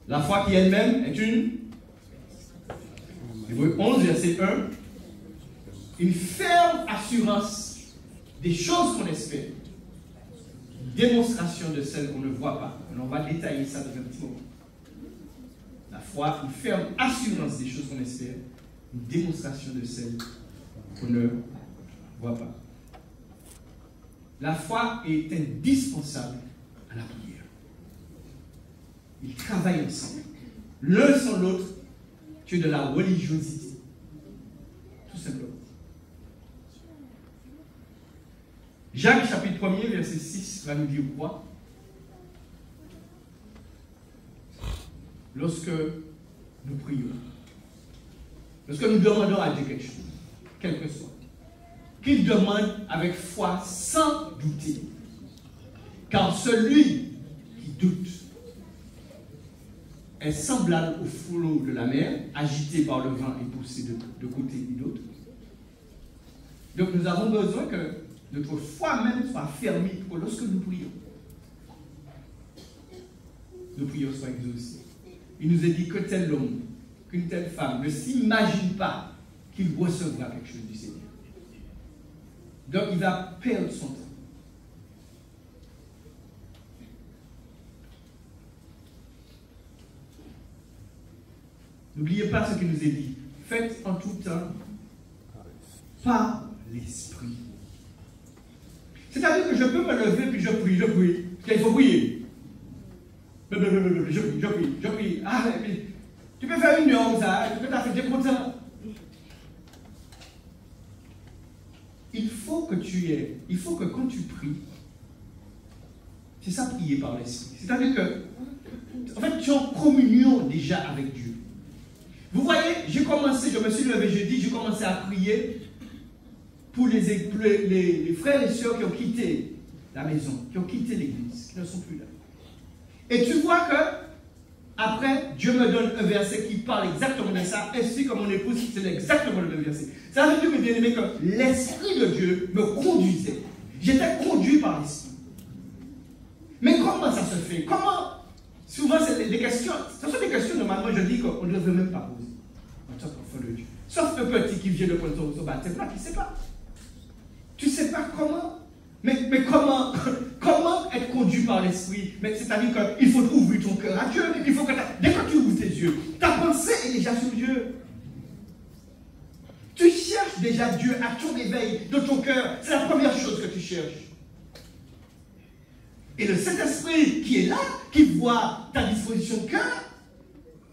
La foi qui elle-même est une, Hébreux 11, verset 1, une ferme assurance des choses qu'on espère, démonstration de celles qu'on ne voit pas. On va détailler ça dans un petit moment. La foi, une ferme assurance des choses qu'on espère, une démonstration de celles qu'on ne voit pas. La foi est indispensable à la prière. Ils travaillent ensemble. L'un sans l'autre, tu es de la religiosité. Tout simplement. Jacques chapitre 1er, verset 6 va nous dire quoi? Lorsque nous prions, lorsque nous demandons à Dieu quelque chose, quel que soit, qu'il demande avec foi sans douter. Car celui qui doute est semblable au flot de la mer, agité par le vent et poussé de côté et d'autre. Donc nous avons besoin que notre foi même soit fermée pour que lorsque nous prions, nos prières soient exaucées. Il nous est dit que tel homme, qu'une telle femme ne s'imagine pas qu'il recevra quelque chose du Seigneur. Donc il va perdre son temps. N'oubliez pas ce qu'il nous est dit. Faites en tout temps par l'Esprit. C'est-à-dire que je peux me lever puis je prie. Il faut prier. Je prie. Ah, mais tu peux faire une heure, ça. Tu peux faire des comme ça. Il faut que quand tu pries, c'est ça prier par l'Esprit. C'est-à-dire que, en fait, tu es en communion déjà avec Dieu. Vous voyez, je me suis levé jeudi, j'ai commencé à prier pour les frères et sœurs qui ont quitté la maison, qui ont quitté l'église, qui ne sont plus là. Et tu vois que, après, Dieu me donne un verset qui parle exactement de ça, ainsi que mon épouse, c'est exactement le même verset. Ça veut dire, mes bien-aimés, que l'Esprit de Dieu me conduisait. J'étais conduit par l'Esprit. Mais comment ça se fait? Comment? Souvent, c'est des questions. Ce sont des questions, normalement, je dis qu'on ne devrait même pas poser en tant qu'enfant de Dieu. Sauf un petit qui vient de prendre son baptême, là, qui ne sait pas. Tu ne sais pas comment. Mais comment être conduit par l'Esprit? Mais c'est-à-dire qu'il faut ouvrir ton cœur à Dieu. Il faut que dès que tu ouvres tes yeux, ta pensée est déjà sur Dieu. Tu cherches déjà Dieu à ton éveil de ton cœur. C'est la première chose que tu cherches. Et le Saint-Esprit qui est là, qui voit ta disposition de cœur,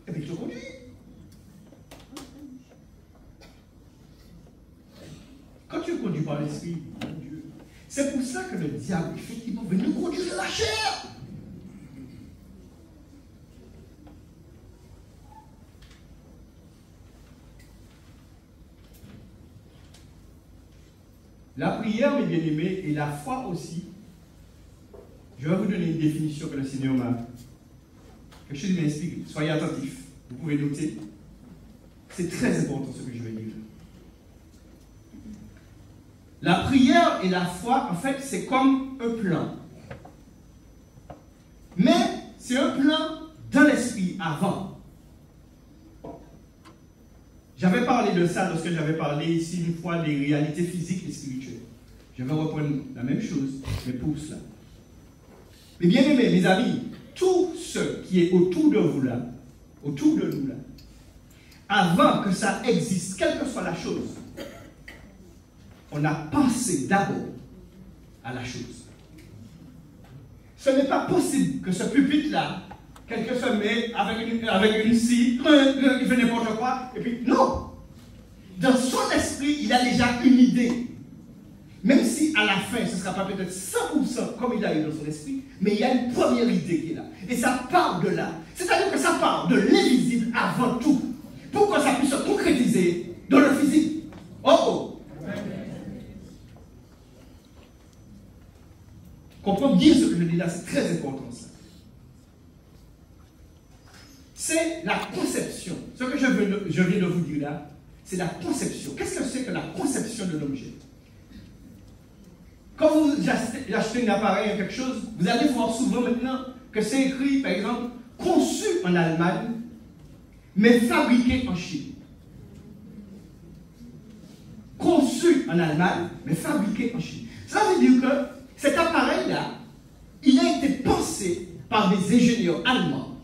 eh bien, il te conduit. Quand tu es conduit par l'Esprit, Dieu, c'est pour ça que le diable, effectivement, veut nous conduire de la chair. La prière, mes bien-aimés, et la foi aussi. Je vais vous donner une définition que le Seigneur m'a. Quelque chose qui m'inspire. Soyez attentifs. Vous pouvez noter. C'est très important ce que je vais dire. La prière et la foi, en fait, c'est comme un plan. Mais c'est un plan dans l'esprit avant. J'avais parlé de ça lorsque j'avais parlé ici une fois des réalités physiques et spirituelles. Je vais reprendre la même chose, mais pour cela. Mais bien aimés, mes amis, tout ce qui est autour de vous là, autour de nous là, avant que ça existe, quelle que soit la chose, on a pensé d'abord à la chose. Ce n'est pas possible que ce pupitre-là, quelqu'un se met avec une scie, il fait n'importe quoi, et puis non! Dans son esprit, il a déjà une idée. Même si à la fin, ce ne sera pas peut-être 100% comme il a eu dans son esprit, mais il y a une première idée qui est là. Et ça part de là. C'est-à-dire que ça part de l'invisible avant tout, pour que ça puisse se concrétiser dans le physique. Oh! Comprends bien ce que je dis là, c'est très important ça. C'est la conception. Ce que je viens de vous dire là, c'est la conception. Qu'est-ce que c'est que la conception de l'objet? Quand vous achetez un appareil ou quelque chose, vous allez voir souvent maintenant que c'est écrit, par exemple, conçu en Allemagne, mais fabriqué en Chine. Conçu en Allemagne, mais fabriqué en Chine. Ça veut dire que cet appareil-là, il a été pensé par des ingénieurs allemands.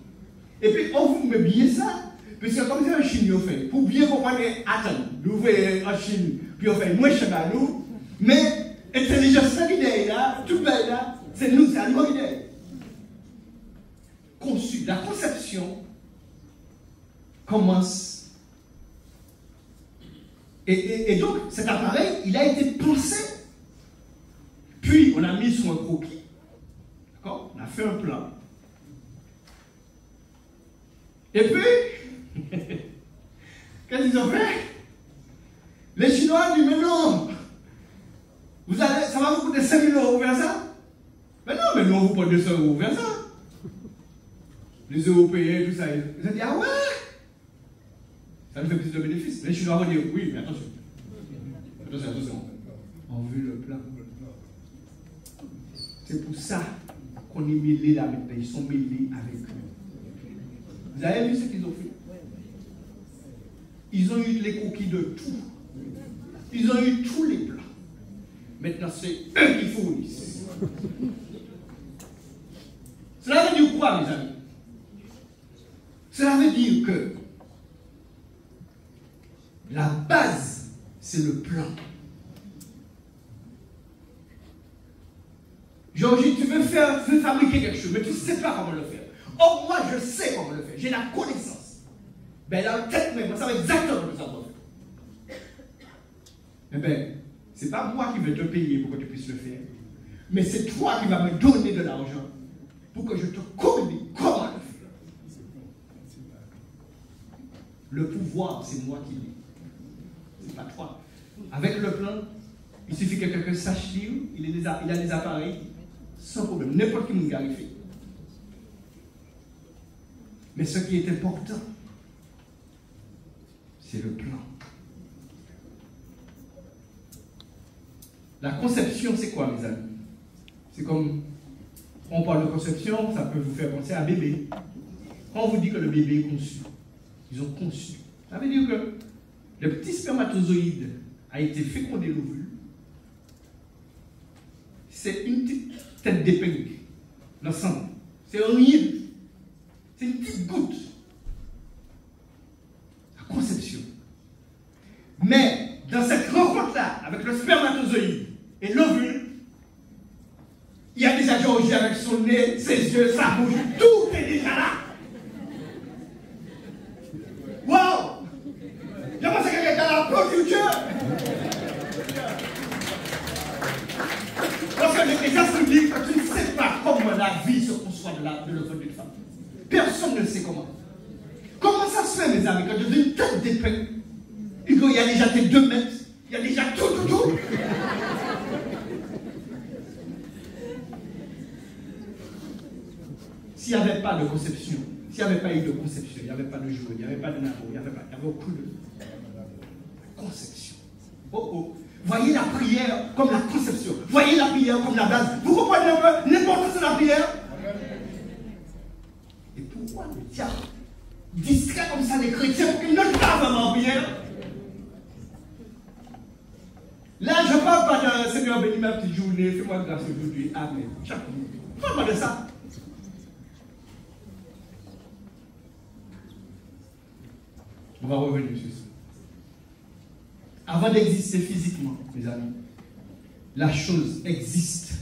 Et puis, on vous met bien ça, puisque comme c'est en Chine, on fait, pour bien comprendre, attends, nous voyons en Chine, puis on fait moins cher à nous, mais l'intelligence l'idée là, tout belle là, c'est nous, c'est allemand l'idée. Conçu, la conception commence. Et donc, cet appareil, il a été pensé. Puis, on a mis sur un croquis. D'accord? On a fait un plan. Et puis, qu'est-ce qu'ils ont fait? Les Chinois disent, mais non, ça va vous coûter 5 000 € pour faire ça? Mais non, mais nous, on vous prend 200 € pour faire ça. les Européens, tout ça, ils ont dit, ah ouais, ça nous fait plus de bénéfices. Les Chinois vont dire, oui, mais attention. Attention. On veut le plan. C'est pour ça qu'on est mêlés là maintenant. Ils sont mêlés avec eux. Vous avez vu ce qu'ils ont fait? Ils ont eu les coquilles de tout. Ils ont eu tous les plans. Maintenant, c'est eux qui fournissent. Cela veut dire quoi, mes amis? Cela veut dire que la base, c'est le plan. Georgie, tu veux fabriquer quelque chose, mais tu ne sais pas comment le faire. Or, moi, je sais comment le faire. J'ai la connaissance. Ben, la tête même, moi, ça va exactement ce que ça doit faire. Eh bien, ce n'est pas moi qui vais te payer pour que tu puisses le faire. Mais c'est toi qui vas me donner de l'argent pour que je te communique comment le faire. Le pouvoir, c'est moi qui l'ai. Ce n'est pas toi. Avec le plan, il suffit que quelqu'un sache lire, il a des appareils, sans problème. N'importe qui nous garifie. Mais ce qui est important, c'est le plan. La conception, c'est quoi, mes amis? C'est comme, on parle de conception, ça peut vous faire penser à un bébé. Quand on vous dit que le bébé est conçu, ils ont conçu. Ça veut dire que le petit spermatozoïde a été fécondé l'ovule. C'est une petite tête d'épingle, l'ensemble. C'est rien. C'est une petite goutte. La conception. Mais dans cette rencontre-là, avec le spermatozoïde et l'ovule, il y a déjà Georgie avec son nez, ses yeux, sa bouche, tout est déjà là. Wow! Je pense que quelqu'un est dans la production. Parce que l'Ecclésiaste dit que tu ne sais pas comment la vie se conçoit de l'œuvre d'une femme. Personne ne sait comment. Comment ça se fait, mes amis, quand de une tête d'épingle, il y a déjà tes 2 mètres, il y a déjà tout. S'il n'y avait pas de conception, s'il n'y avait pas eu de conception, il n'y avait pas de jouet, il n'y avait pas de nabo, il n'y avait aucun de conception. Voyez la prière comme la conception. Voyez la prière comme la base. Vous comprenez un peu l'importance de la prière? Et pourquoi le diable distrait comme ça les chrétiens pour qu'ils ne parlent vraiment en prière? Là, je ne parle pas d'un Seigneur béni ma petite journée, fais-moi grâce aujourd'hui. Amen. Je ne parle pas de ça. On va revenir sur ça. Avant d'exister physiquement, mes amis, la chose existe,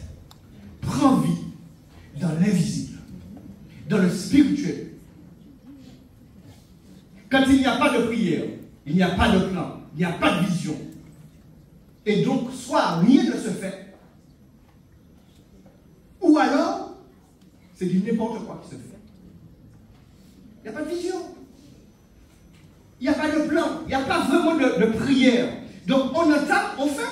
prend vie dans l'invisible, dans le spirituel. Quand il n'y a pas de prière, il n'y a pas de plan, il n'y a pas de vision. Et donc, soit rien ne se fait, ou alors, c'est du n'importe quoi qui se fait. Il n'y a pas de vision. Il n'y a pas de plan, il n'y a pas vraiment de prière. Donc on entend, on fait.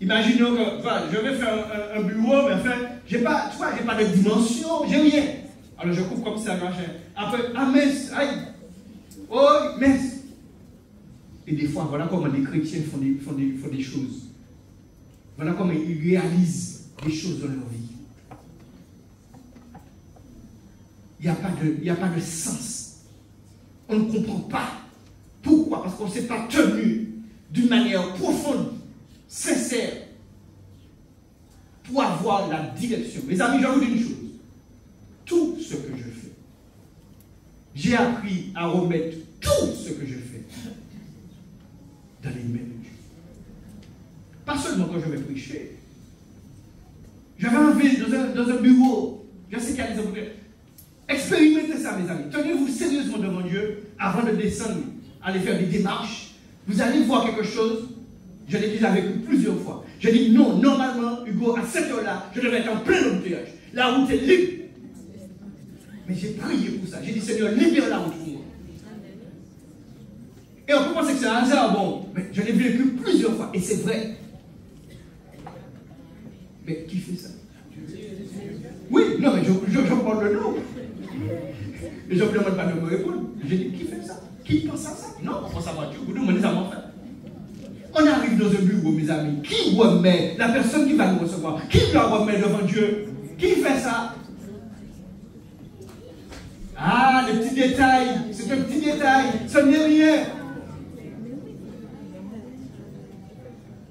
Imaginons que je vais faire un bureau, mais enfin, j'ai pas de dimension, j'ai rien. Alors je coupe comme ça, après, ah mince, aïe, oh mince. Et des fois, voilà comment les chrétiens font des choses. Voilà comment ils réalisent des choses dans leur vie. Il n'y a pas de sens. On ne comprend pas. Pourquoi? Parce qu'on ne s'est pas tenu d'une manière profonde, sincère, pour avoir la direction. Mes amis, je vous dis une chose. Tout ce que je fais, j'ai appris à remettre tout ce que je fais dans les mains de Dieu. Pas seulement quand je vais prêcher. Je vais en ville, dans un bureau. Je sais qu'il y a des hommes. Expérimentez ça, mes amis. Tenez-vous sérieusement devant Dieu avant de descendre, aller faire des démarches. Vous allez voir quelque chose. Je l'ai déjà vécu plusieurs fois. Je dis non, normalement, Hugo, à cette heure-là, je devais être en plein embouteillage. La route est libre. Mais j'ai prié pour ça. J'ai dit, Seigneur, libère la route pour moi. Et on peut penser que c'est un hasard. Bon, mais je l'ai vécu plusieurs fois. Et c'est vrai. Mais qui fait ça? Oui, non, mais je parle de nous. Les gens ne demandent pas de me répondre. J'ai dit, qui fait ça? Qui pense à ça? Non, on pense à voiture. Vous demandez ça, mon frère. On arrive dans un bureau, mes amis. Qui remet la personne qui va nous recevoir? Qui doit remettre devant Dieu? Qui fait ça? Ah, les petits détails. C'est un petit détail. Ça n'est rien.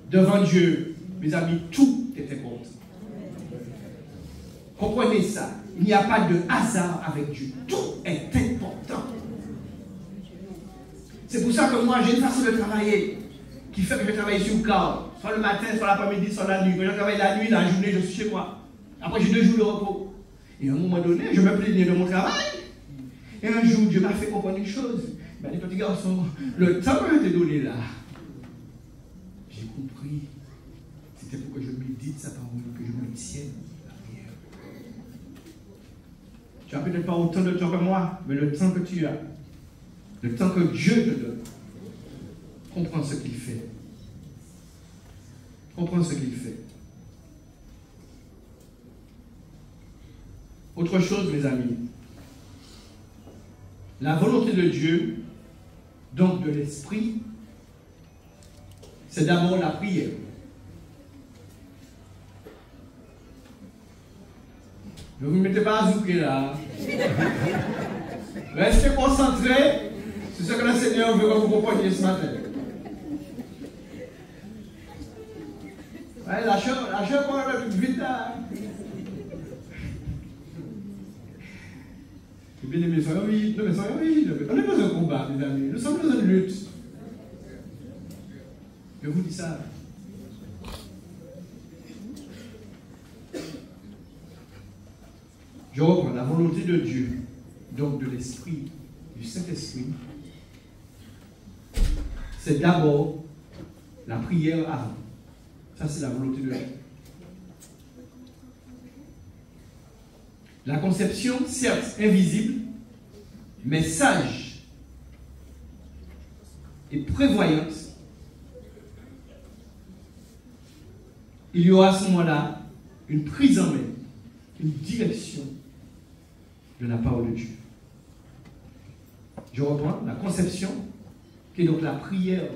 Devant Dieu, mes amis, tout est important. Comprenez ça. Il n'y a pas de hasard avec Dieu. Tout est important. C'est pour ça que moi, j'ai une façon de travailler qui fait que je travaille sur le corps. Soit le matin, soit l'après-midi, soit la nuit. Quand je travaille la nuit, la journée, je suis chez moi. Après, j'ai 2 jours de repos. Et à un moment donné, je me plaignais de mon travail. Et un jour, Dieu m'a fait comprendre une chose. Ben, les petits garçons, le temps que je t'ai donné là, j'ai compris. C'était pour que je médite sa parole, que je me tienne la prière. Tu n'as peut-être pas autant de temps que moi, mais le temps que tu as, le temps que Dieu te donne, comprends ce qu'il fait. Comprends ce qu'il fait. Autre chose, mes amis, la volonté de Dieu, donc de l'Esprit, c'est d'abord la prière. Ne vous mettez pas à zouker là. Restez concentrés sur ce que le Seigneur veut que vous compreniez ce matin. Ouais, lâchez moi vite là. Bien aimé, soyons vigiles. Non, mais soyons vigiles. On n'est pas un combat, mes amis. Nous sommes dans une lutte. Je vous dis ça. Je reprends la volonté de Dieu, donc de l'Esprit, du Saint-Esprit. C'est d'abord la prière avant. Ça, c'est la volonté de Dieu. La conception, certes invisible, mais sage et prévoyante, il y aura à ce moment-là une prise en main, une direction de la parole de Dieu. Je reprends la conception, qui est donc la prière.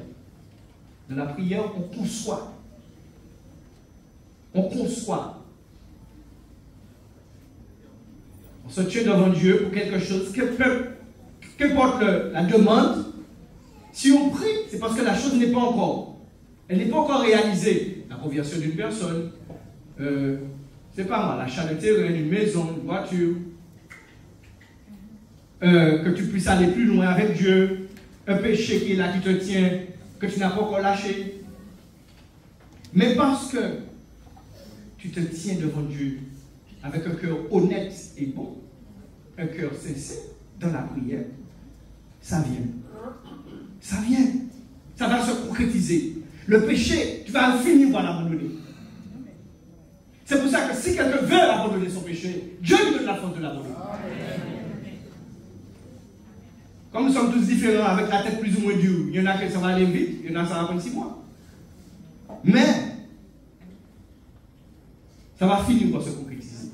Dans la prière, on conçoit. On conçoit. On se tient devant Dieu pour quelque chose, qu'importe la demande. Si on prie, c'est parce que la chose n'est pas encore. Elle n'est pas encore réalisée. La conversion d'une personne, c'est pas moi, l'achat de terrain, d'une maison, d'une voiture, que tu puisses aller plus loin avec Dieu, un péché qui est là, qui te tient, que tu n'as pas encore lâché. Mais parce que tu te tiens devant Dieu avec un cœur honnête et bon, un cœur sincère dans la prière, ça vient. Ça vient. Ça va se concrétiser. Le péché, tu vas finir par l'abandonner. C'est pour ça que si quelqu'un veut abandonner son péché, Dieu lui donne la force de l'abandonner. Comme nous sommes tous différents avec la tête plus ou moins dure, il y en a qui ça va aller vite, il y en a qui ça va prendre 6 mois. Mais, ça va finir par se concrétiser.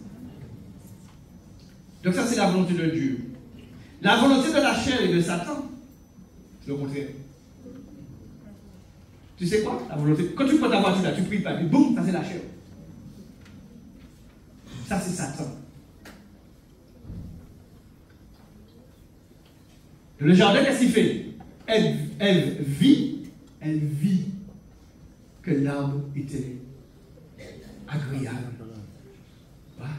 Donc ça, c'est la volonté de Dieu. La volonté de la chair et de Satan, c'est le contraire. Tu sais quoi? La volonté. Quand tu prends ta voiture là, tu pries pas, puis boum, ça c'est la chair. Ça c'est Satan. Le jardin, qu'est-ce qu'il fait? Elle vit que l'arbre était agréable. Voilà.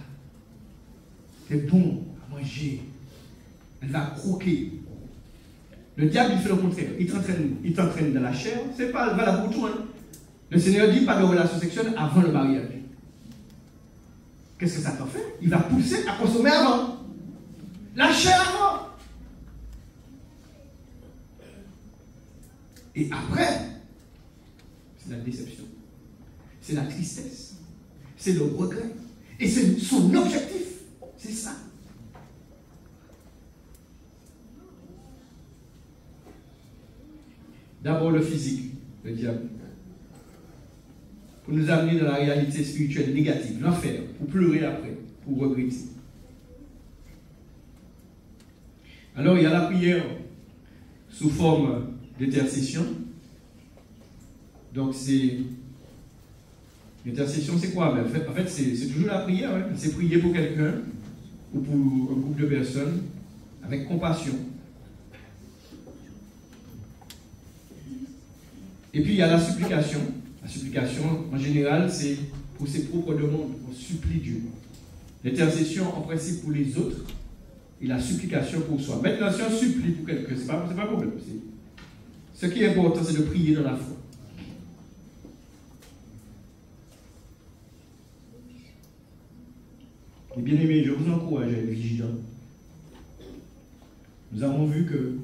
C'est bon à manger. Elle va croquer. Le diable, il fait le contraire. Il t'entraîne dans la chair. C'est pas valable pour tout. Hein. Le Seigneur dit pas de relation sexuelle avant le mariage. Qu'est-ce que ça t'en fait? Il va pousser à consommer avant. La chair avant. Et après, c'est la déception. C'est la tristesse. C'est le regret. Et c'est son objectif. C'est ça. D'abord le physique, le diable. Pour nous amener dans la réalité spirituelle négative, l'enfer, pour pleurer après, pour regretter. Alors, il y a la prière sous forme d'intercession. Donc, l'intercession, c'est quoi? En fait, c'est toujours la prière. Hein. C'est prier pour quelqu'un ou pour un groupe de personnes avec compassion. Et puis, il y a la supplication. La supplication, en général, c'est pour ses propres demandes. On supplie Dieu. L'intercession, en principe, pour les autres. Et la supplication pour soi. Maintenant, si on supplie pour quelqu'un, ce n'est pas un problème. Ce qui est important, c'est de prier dans la foi. Et bien aimés, je vous encourage à être vigilant. Nous avons vu que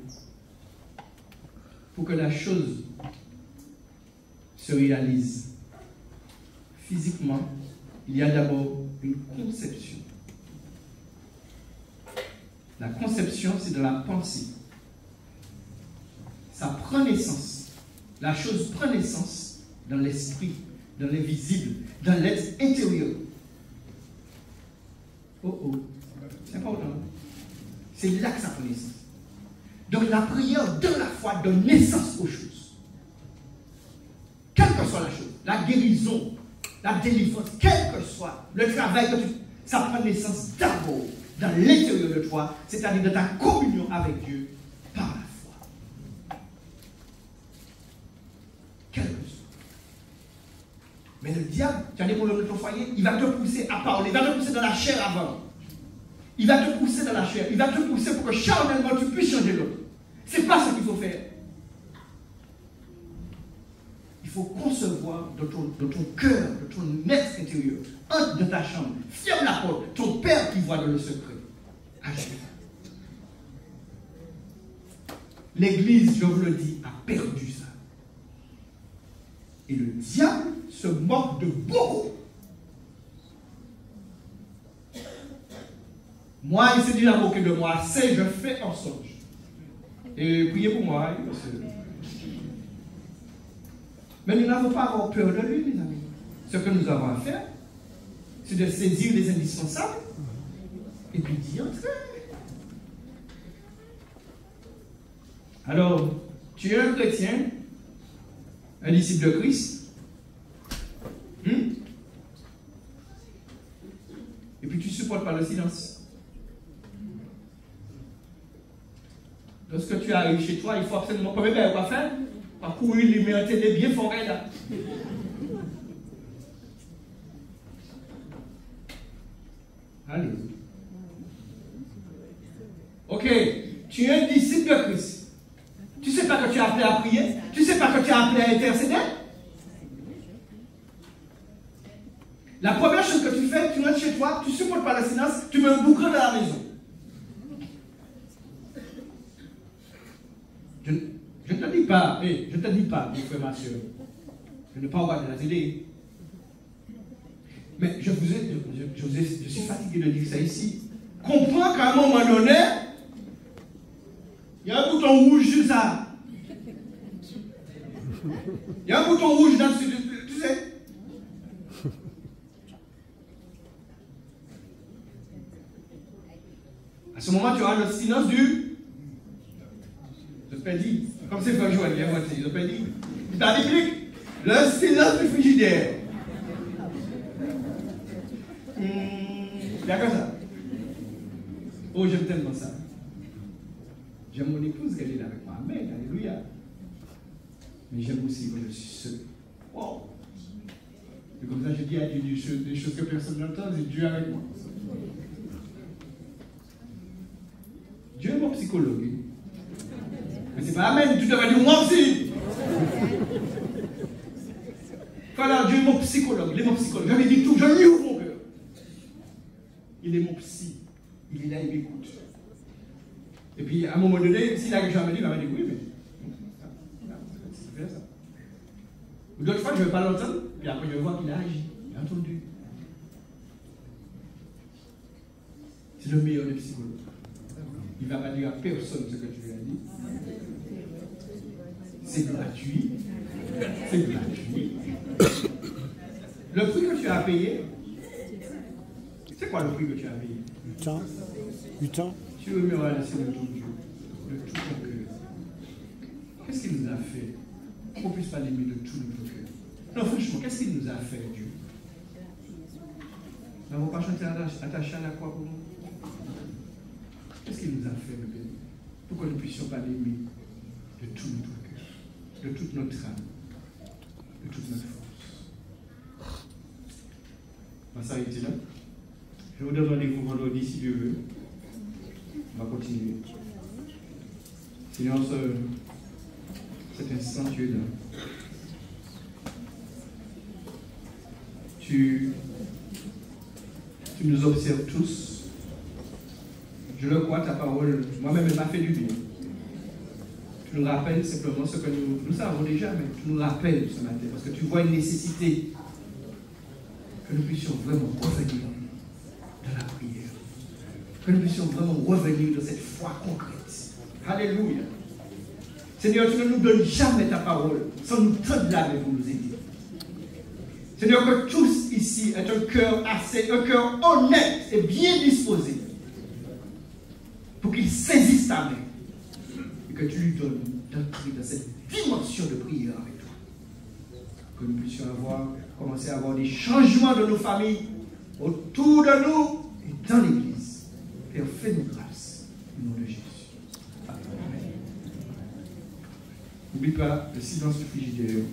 pour que la chose se réalise physiquement, il y a d'abord une conception. La conception, c'est de la pensée. Ça prend naissance. La chose prend naissance dans l'esprit, dans l'invisible, dans l'être intérieur. C'est important. C'est là que ça prend naissance. Donc la prière de la foi donne naissance aux choses. Quelle que soit la chose, la guérison, la délivrance, quel que soit le travail, ça prend naissance d'abord dans l'intérieur de toi, c'est-à-dire de ta communion avec Dieu par la foi. Quel que soit. Mais le diable, tu as des problèmes de ton foyer, il va te pousser à parler, il va te pousser dans la chair avant. Il va te pousser dans la chair, il va te pousser pour que charnellement tu puisses changer l'autre. Ce n'est pas ce qu'il faut faire. Il faut concevoir de ton cœur, de ton être intérieur, entre dans ta chambre, ferme la porte, ton Père qui voit dans le secret. Agis. L'Église, je vous le dis, a perdu ça. Et le diable se moque de beaucoup. Moi, il s'est dit la moquer de moi, c'est je fais un songe. Et priez pour moi. Mais nous n'avons pas à avoir peur de lui, mes amis. Ce que nous avons à faire, c'est de saisir les indispensables et puis d'y entrer. Alors, tu es un chrétien, un disciple de Christ, et puis tu ne supportes pas le silence. Lorsque tu arrives chez toi, il faut absolument pas faire quoi faire. Pas courir les mains en télé bien forêt là. Allez. Ok, tu es un disciple de Christ. Tu ne sais pas que tu es appelé à prier? Tu ne sais pas que tu es appelé à intercéder? La première chose que tu fais, tu rentres chez toi, tu ne supportes pas le silence, tu mets un bouclier dans la maison. Je ne te dis pas, mon frère, ma soeur, je ne pas regarder la télé. Mais je suis fatigué de dire ça ici. Comprends qu'à un moment donné, il y a un bouton rouge sur ça. Il y a un bouton rouge dans ce, tu sais. À ce moment, tu auras le silence du. Je te dis, comme c'est fait jouer, bien voici, je te dis. C'est la biblique. Le silence du frigidaire. Il n'y a que ça. Oh, j'aime tellement ça. J'aime mon épouse qu'elle est là avec moi. Amen, alléluia. Mais j'aime aussi quand je suis seul. Wow. Et comme ça, je dis à Dieu des choses que personne n'entend, c'est Dieu avec moi. Dieu est mon psychologue. Mais c'est pas Amen, tu devrais dire moi aussi. Voilà, Dieu est mon psychologue. Il est mon psychologue. Je lui dis tout, je lui ouvre mon cœur. Il est mon psy. Il est là, il m'écoute. Et puis, à un moment donné, s'il a quelque chose à me dire, il va me dire oui, mais. C'est bien ça. Ou d'autres fois, je ne vais pas l'entendre, puis après, je vais voir qu'il a agi. Il a entendu. C'est le meilleur des psychologues. Il ne va pas dire à personne ce que tu lui as dit. C'est gratuit. C'est gratuit. Le prix que tu as payé, c'est quoi le prix que tu as payé? Du temps. Tu veux mieux aller sur le ton de Dieu. de tout ton cœur. Qu'est-ce qu'il nous a fait qu'on puisse pas l'aimer de tout notre cœur? Non, franchement, qu'est-ce qu'il nous a fait, Dieu? Nous n'avons pas chanté attaché à la croix pour nous. Qu'est-ce qu'il nous a fait, le béni? Pour que nous ne puissions pas l'aimer de tout notre cœur, de toute notre âme, de toute notre force. On va s'arrêter là. Je vous donne rendez-vous vendredi si Dieu veut. On va continuer. Seigneur, cet instant, tu es là. Tu nous observes tous. Je le crois, ta parole, moi-même, elle m'a fait du bien. Tu nous rappelles simplement ce que nous savons déjà, mais tu nous rappelles ce matin, parce que tu vois une nécessité que nous puissions vraiment revenir dans la prière. Que nous puissions vraiment revenir dans cette foi concrète. Alléluia. Seigneur, tu ne nous donnes jamais ta parole sans nous tendre la main pour nous aider. Seigneur, que tous ici aient un cœur honnête et bien disposé pour qu'ils saisissent ta main et que tu lui donnes d'entrer dans cette dimension de prière avec toi. Que nous puissions commencer à avoir des changements dans nos familles, autour de nous et dans l'Église. Père, fais-nous grâce au nom de Jésus. Amen. N'oublie pas le silence du frigidaire.